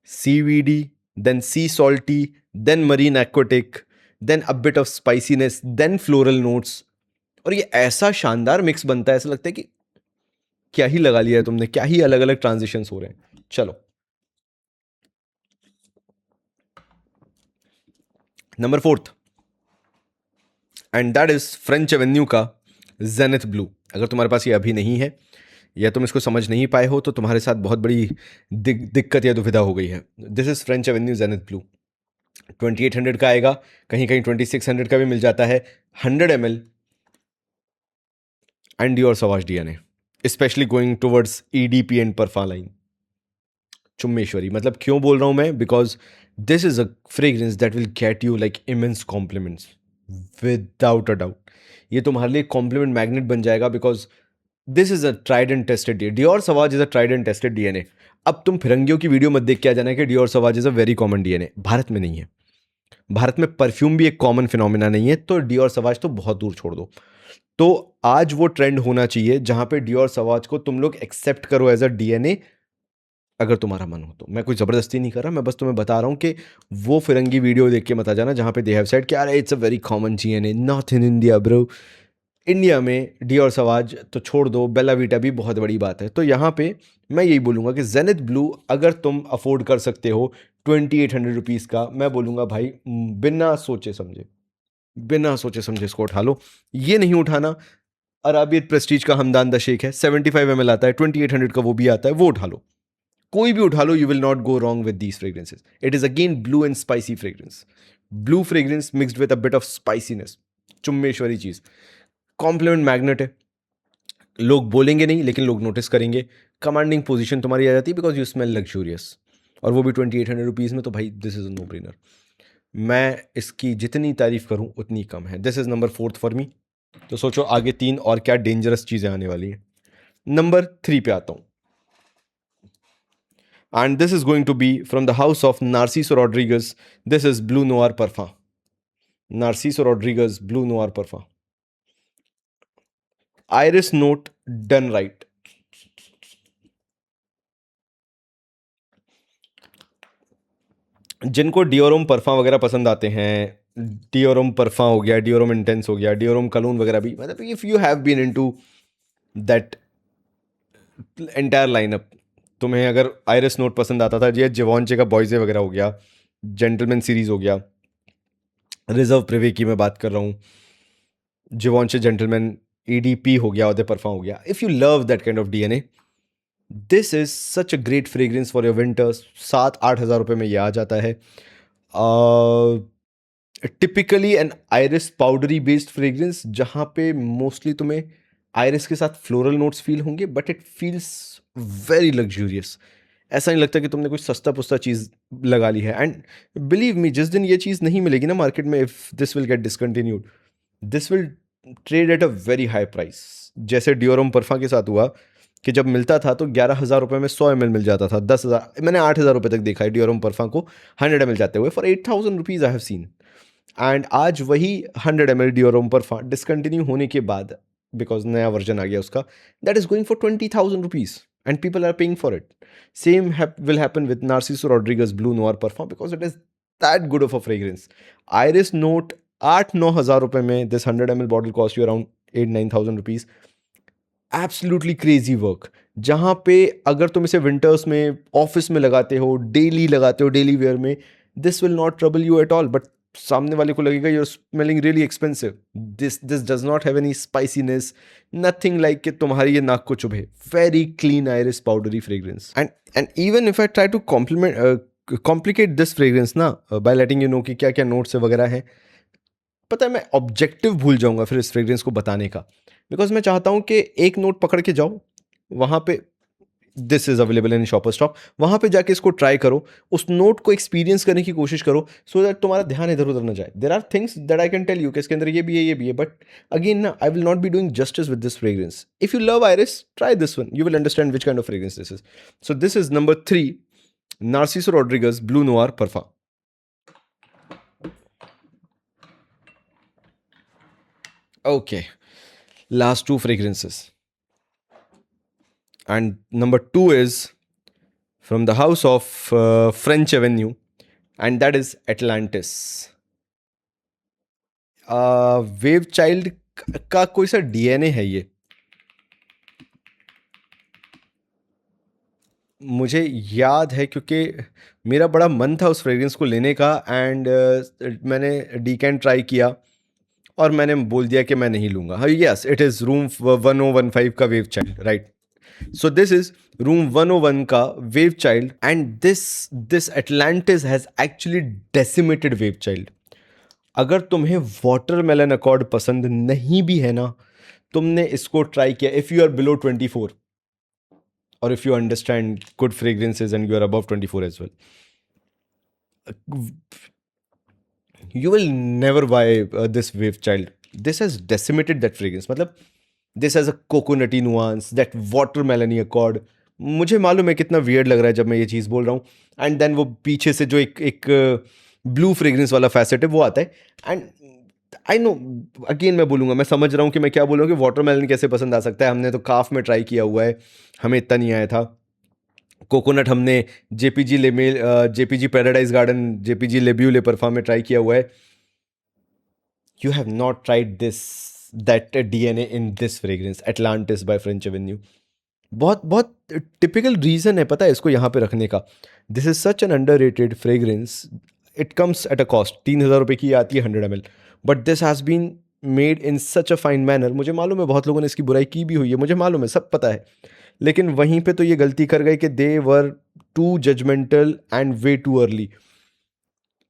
seaweed, then sea salty, then marine aquatic, then a bit of spiciness, then floral notes. और ये ऐसा शानदार मिक्स बनता है, ऐसा लगता है कि क्या ही लगा लिया है तुमने, क्या ही अलग अलग ट्रांजिशंस हो रहे हैं। चलो number 4, and that is French Avenue का जेनिथ ब्लू। अगर तुम्हारे पास ये अभी नहीं है या तुम इसको समझ नहीं पाए हो तो तुम्हारे साथ बहुत बड़ी दिक्कत या दुविधा हो गई है। This is French Avenue zenith blue. 2800 का आएगा, कहीं कहीं 2600 का भी मिल जाता है। 100 ml and your Sauvage DNA, especially going towards EDP and parfum line. चुम्मेश्वरी, मतलब क्यों बोल रहा हूं मैं? Because this is a fragrance that will get you like immense compliments without a doubt. ये तुम्हारे लिए कॉम्प्लीमेंट मैग्नेट बन जाएगा because this is a tried and tested DNA. Dior Sauvage is a tried and tested DNA. अब तुम फिरंगियों की video मत देख के आ जाना कि Dior Sauvage is a very common DNA. Bharat में नहीं है, भारत में परफ्यूम भी एक कॉमन फिनोमिना नहीं है, तो डियोर सवाज तो बहुत दूर छोड़ दो। तो आज वो ट्रेंड होना चाहिए जहां पे डियोर सवाज को तुम लोग एक्सेप्ट करो एज अ डीएनए, अगर तुम्हारा मन हो तो। मैं कोई ज़बरदस्ती नहीं कर रहा, मैं बस तुम्हें बता रहा हूँ कि वो फिरंगी वीडियो देख के मत आ जाना जहाँ पे दे हैव सेड कि अरे it's a very common DNA not in India bro. India में डियोर सवाज तो छोड़ दो, बेला वीटा भी बहुत बड़ी बात है। तो यहाँ पे मैं यही बोलूँगा कि जेनिथ ब्लू अगर तुम अफोर्ड कर सकते हो 2800 रुपीज़ का, मैं बोलूँगा भाई बिना सोचे समझे, बिना सोचे समझे इसको उठा लो। ये नहीं उठाना, अराबियत प्रेस्टीज का हमदान द शेख है, 75 ml आता है, 2800 का वो भी आता है, वो उठा लो। कोई भी उठा लो, you will not go wrong with these fragrances. It is again blue and spicy fragrance, blue fragrance mixed with a bit of spiciness. चुम्मेश्वरी चीज, कॉम्प्लीमेंट मैग्नेट है। लोग बोलेंगे नहीं लेकिन लोग नोटिस करेंगे। कमांडिंग पोजीशन तुम्हारी आ जाती है बिकॉज यू स्मेल लग्जूरियस, और वो भी 2800 रुपीज़ में, तो भाई this is a no brainer. मैं इसकी जितनी तारीफ करूं उतनी कम है। This is number 4 for me. तो सोचो आगे 3 और क्या डेंजरस चीजें आने वाली हैं। नंबर 3 पे आता हूं, and this is going to be from the house of Narciso Rodriguez. This is Blue Noir Parfum. Narciso Rodriguez Blue Noir Parfum. Iris note done right. जिनको डियोरम परफा वगैरह पसंद आते हैं, डियोरम परफा हो गया, डियोरम इंटेंस हो गया, डियोरम कलून वगैरह भी, मतलब if you have been into that entire lineup, तुम्हें अगर आयरिस नोट पसंद आता था, ये जिवॉन्चे का बॉयजे वगैरह हो गया, जेंटलमैन सीरीज हो गया, रिजर्व प्रिवे की मैं बात कर रहा हूँ, जिवॉन्चे जेंटलमैन ईडीपी हो गया, उदय परफा हो गया। If you love that kind of DNA, this is such a great fragrance for your winters. 7-8 हज़ार रुपये में ये आ जाता है। Typically an iris powdery based fragrance, जहाँ पे मोस्टली तुम्हें आयरिस के साथ फ्लोरल नोट्स फील होंगे, but it feels very luxurious. ऐसा नहीं लगता कि तुमने कुछ सस्ता पुस्ता चीज़ लगा ली है। एंड बिलीव मी, जिस दिन ये चीज़ नहीं मिलेगी ना मार्केट में, if this will get discontinued, this will trade at a very high price. जैसे डियोरम परफा के साथ हुआ कि जब मिलता था तो 11,000 रुपये में 100 ml मिल जाता था। 10,000, मैंने 8,000 रुपये तक देखा है डियोरम परफा को 100 ml जाते हुए for 8,000 rupees I have seen. And आज वही 100 ml डिओरोम परफा डिसकंटिन्यू होने के बाद, बिकॉज नया वर्जन आ गया उसका, that is going for 20,000 rupees and people are paying for it. Same will happen with Narciso Rodriguez Bleu Noir parfum because it is that good of a fragrance. Iris note 8-9 हज़ार रुपए में, this 100 ml bottle cost you around 8-9,000 rupees. Absolutely crazy work. जहाँ पे अगर तुम इसे winters में office में लगाते हो, डेली वेयर में, this will not trouble you at all. But सामने वाले को लगेगा your smelling really expensive. This does not have any spiciness, nothing like कि तुम्हारी ये नाक को चुभे. Very clean iris powdery fragrance. And even if I try to complicate this fragrance ना बाय लेटिंग यू नो कि क्या क्या नोट्स वगैरह हैं, पता है मैं ऑब्जेक्टिव भूल जाऊंगा फिर इस फ्रेग्रेंस को बताने का. बिकॉज मैं चाहता हूं कि एक नोट पकड़ के जाओ वहां पे, this is available in shopper stop, वहां पे जाके इसको ट्राई करो, उस नोट को एक्सपीरियंस करने की कोशिश करो, सो दैट तुम्हारा ध्यान इधर उधर ना जाए. There are things that I can tell you कि इसके अंदर ये भी है, बट अगेन ना I will not be doing justice with this fragrance. If you love iris, try this one, you will understand which kind of fragrance this is. So this is number 3, Narciso Rodriguez Bleu Noir parfum. Okay, last two fragrances. And number 2 is from the house of French Avenue, and that is Atlantis. Wave child का कोई सा DNA है ये, मुझे याद है क्योंकि मेरा बड़ा मन था उस फ्रेग्रेंस को लेने का. एंड मैंने डीकैन ट्राई किया और मैंने बोल दिया कि मैं नहीं लूंगा. हाँ, यस, इट इज़ रूम 1015 का wave child, right. So this is room 101 का wave child, and this Atlantis has actually decimated wave child. अगर तुम्हें वाटरमेलन अकॉर्ड पसंद नहीं भी है ना, तुमने इसको ट्राई किया, इफ यू आर बिलो 24 और if you understand good fragrances and you are above 24 as well, you will never buy this wave child. This has decimated that fragrance. मतलब this has a coconutty nuance, that watermelony accord. मुझे मालूम है कितना weird लग रहा है जब मैं ये चीज़ बोल रहा हूँ. एंड देन वो पीछे से जो एक ब्लू फ्रेग्रेंस वाला फैसेट है वो आता है. एंड आई नो, अगेन मैं बोलूँगा, मैं समझ रहा हूँ कि मैं क्या बोल रहा हूँ कि वाटरमेलन कैसे पसंद आ सकता है. हमने तो काफ में ट्राई किया हुआ है, हमें इतना नहीं आया था. कोकोनट हमने JPG Paradise Garden, JPG Le Beau Le parfum में ट्राई किया हुआ है. You have not tried this, that DNA in this fragrance Atlantis by French Avenue. बहुत बहुत टिपिकल रीज़न है पता है इसको यहाँ पे रखने का. This is such an underrated fragrance. It comes at a cost, 3,000 रुपये की आती है 100 ml, but this has been made in such a fine manner. मुझे मालूम है बहुत लोगों ने इसकी बुराई की भी हुई है, मुझे मालूम है, सब पता है. लेकिन वहीं पे तो ये गलती कर गए कि they were too judgmental and way too early.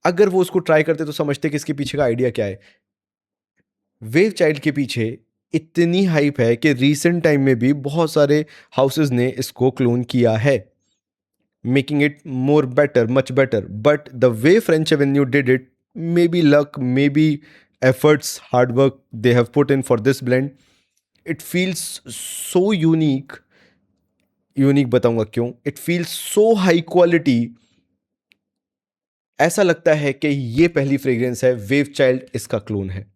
अगर वो उसको ट्राई करते तो समझते कि इसके पीछे का आइडिया क्या है. वेव चाइल्ड के पीछे इतनी हाइप है कि रीसेंट टाइम में भी बहुत सारे हाउसेस ने इसको क्लोन किया है, making it more better, much better. But the way French Avenue did it, may be luck, may be efforts, hard work they have put in for this blend, it feels so unique. Unique बताऊंगा क्यों. It feels so high quality. ऐसा लगता है कि ये पहली fragrance है, wave child इसका क्लोन है.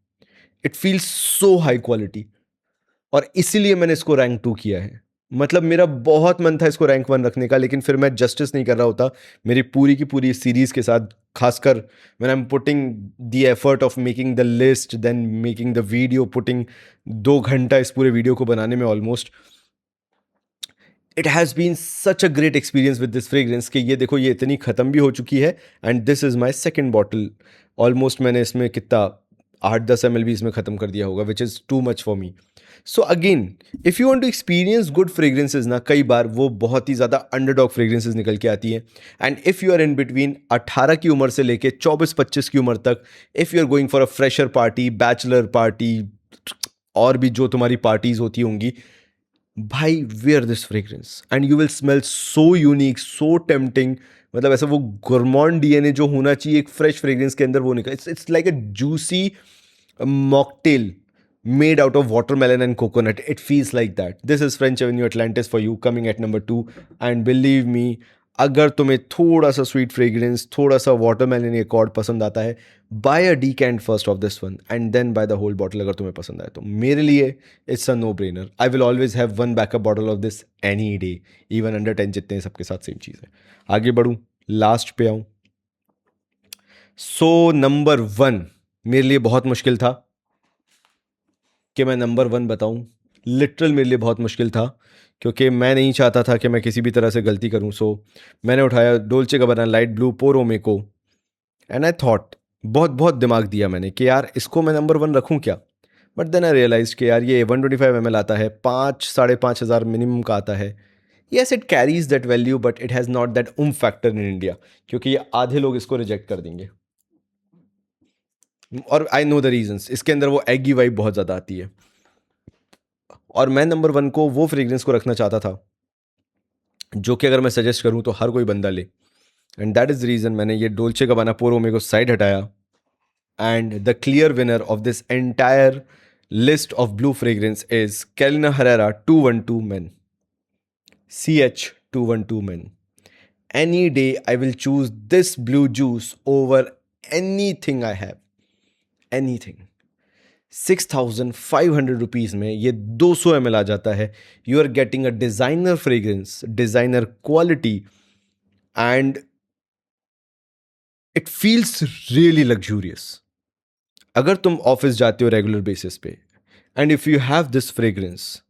It feels so high quality, और इसीलिए मैंने इसको रैंक 2 किया है. मतलब मेरा बहुत मन था इसको रैंक 1 रखने का, लेकिन फिर मैं जस्टिस नहीं कर रहा होता मेरी पूरी की पूरी सीरीज के साथ. खासकर when I am putting the effort of making the list, then making the video, putting 2 घंटा इस पूरे वीडियो को बनाने में almost. It has been such a great experience with this fragrance कि ये देखो, ये इतनी ख़त्म भी हो चुकी है, and this is my second bottle. Almost मैंने इसमें कितना 8-10 ml भी इसमें ख़त्म कर दिया होगा, which is too much for me. So again, if you want to experience good fragrances ना, कई बार वो बहुत ही ज़्यादा अंडरडॉग फ्रेग्रेंसेज निकल के आती हैं. And if you are in between 18 की उम्र से लेके 24-25 की उम्र तक, if you are going for a fresher party, bachelor party, और भी जो तुम्हारी पार्टीज होती होंगी, भाई wear this fragrance and you will smell so unique, so tempting. मतलब ऐसा वो गोरमॉन डीएनए जो होना चाहिए एक फ्रेश फ्रेग्रेंस के अंदर, वो निकल. It's like a juicy mocktail made out of watermelon and coconut. It feels like that. This is French Avenue Atlantis for you, coming at number 2. And believe me, अगर तुम्हें थोड़ा सा स्वीट फ्रेग्रेंस, थोड़ा सा वाटरमेलन या cord पसंद आता है, buy a decant first of this one and then buy the whole bottle अगर तुम्हें पसंद आए तो। मेरे लिए it's a no brainer. I will always have one backup bottle of this any day, even under 10 जितने हैं, सबके साथ सेम चीज़ है। आगे बढ़ूँ, लास्ट पे आऊँ। सो नंबर 1 मेरे लिए बहुत मुश्किल था कि मैं नंबर 1 बताऊँ। लिटरल मेरे लिए बहुत मुश्किल था, क्योंकि मैं नहीं चाहता था कि मैं किसी भी तरह से गलती करूँ। सो मैंने उठाया डोल्चे गाबाना लाइट ब्लू पोरो मेको, एंड आई थॉट, बहुत बहुत दिमाग दिया मैंने कि यार इसको मैं नंबर 1 रखूँ क्या। बट देन आई रियलाइज कि यार ये 125 ml आता है, 5-5.5 हज़ार मिनिमम का आता है। Yes it carries that value, but it has not that factor in India, क्योंकि ये आधे लोग इसको रिजेक्ट कर देंगे। और आई नो द रीजंस, इसके अंदर वो एगी वाइब बहुत ज़्यादा आती है, और मैं नंबर 1 को वो फ्रेग्रेंस को रखना चाहता था जो कि अगर मैं सजेस्ट करूं तो हर कोई बंदा ले। And that is the reason मैंने ये डोल्चे गाबाना पोरो मेको साइड हटाया, and the clear winner of this entire list of blue fragrance is Carolina Herrera 212 Men. CH212 Men. Any day I will choose this blue juice over anything I have. Anything. 6,500 rupees में ये 200 ml आ जाता है। You are getting a designer fragrance, designer quality, and it feels really luxurious. अगर तुम office जाते हो regular basis पे, and if you have this fragrance,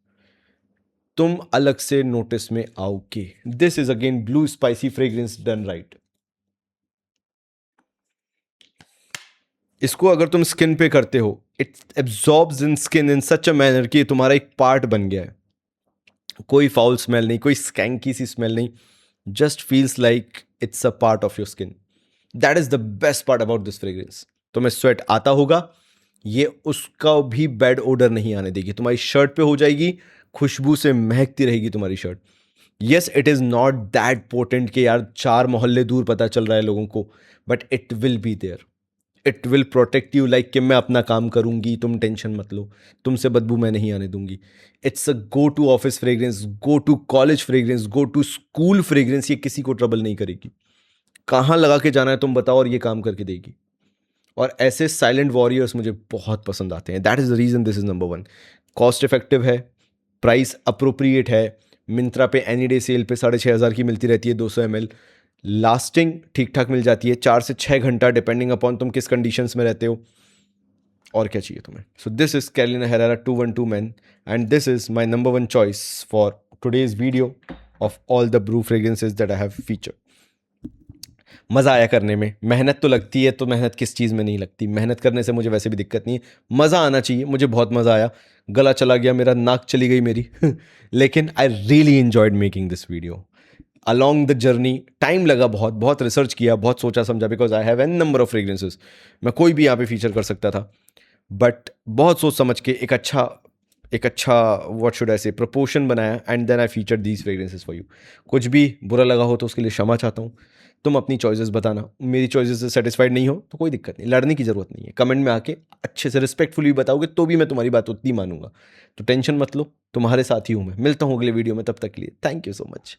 तुम अलग से नोटिस में आओगे। This is again blue spicy fragrance done right. इसको अगर तुम स्किन पे करते हो, it absorbs in skin in such a manner कि तुम्हारा एक पार्ट बन गया है। कोई फाउल स्मेल नहीं, कोई स्कैंकी सी स्मेल नहीं, just feels like it's a part of your skin. That is the best part about this fragrance. तुम्हें स्वेट आता होगा, ये उसका भी बैड ओडर नहीं आने देगी, तुम्हारी शर्ट पे हो जाएगी, खुशबू से महकती रहेगी तुम्हारी shirt. Yes it is not that potent कि यार 4 मोहल्ले दूर पता चल रहा है लोगों को, but it will be there. It will protect you, like कि मैं अपना काम करूंगी, तुम टेंशन मत लो, तुमसे बदबू मैं नहीं आने दूंगी। It's a go to office fragrance, go to college fragrance, go to school fragrance. ये किसी को ट्रबल नहीं करेगी। कहाँ लगा के जाना है तुम बताओ, और ये काम करके देगी। और ऐसे साइलेंट वॉरियर्स मुझे बहुत पसंद आते हैं। That is the reason this is number 1। Cost effective है, प्राइस अप्रोप्रिएट है। मिंत्रा पे एनी डे सेल पे 6,500 की मिलती रहती है 200 ml। लास्टिंग ठीक ठाक मिल जाती है, 4 से 6 घंटा, डिपेंडिंग अपॉन तुम किस कंडीशंस में रहते हो। और क्या चाहिए तुम्हें। So this is Carolina Herrera 212 Men, and this is my number 1 choice for today's video of all the blue fragrances that I have feature. मज़ा आया करने में। मेहनत तो लगती है, तो मेहनत किस चीज़ में नहीं लगती। मेहनत करने से मुझे वैसे भी दिक्कत नहीं है, मज़ा आना चाहिए। मुझे बहुत मज़ा आया, गला चला गया मेरा, नाक चली गई मेरी लेकिन I really enjoyed making this video. Along the journey time लगा, बहुत बहुत रिसर्च किया, बहुत सोचा समझा, because I have an number of fragrances. मैं कोई भी यहाँ पे फीचर कर सकता था, बट बहुत सोच समझ के एक अच्छा व्हाट शुड आई से प्रपोर्शन बनाया, and then I feature these fragrances for you. कुछ भी बुरा लगा हो तो उसके लिए क्षमा चाहता हूँ। तुम अपनी चॉइसेस बताना, मेरी चॉइसेस से सेटिस्फाइड नहीं हो तो कोई दिक्कत नहीं, लड़ने की ज़रूरत नहीं है। कमेंट में आके अच्छे से रिस्पेक्टफुली बताओगे तो भी मैं तुम्हारी बात उतनी मानूंगा। तो टेंशन मत लो, तुम्हारे साथ ही हूँ मैं। मिलता हूँ अगले वीडियो में, तब तक के लिए थैंक यू सो मच।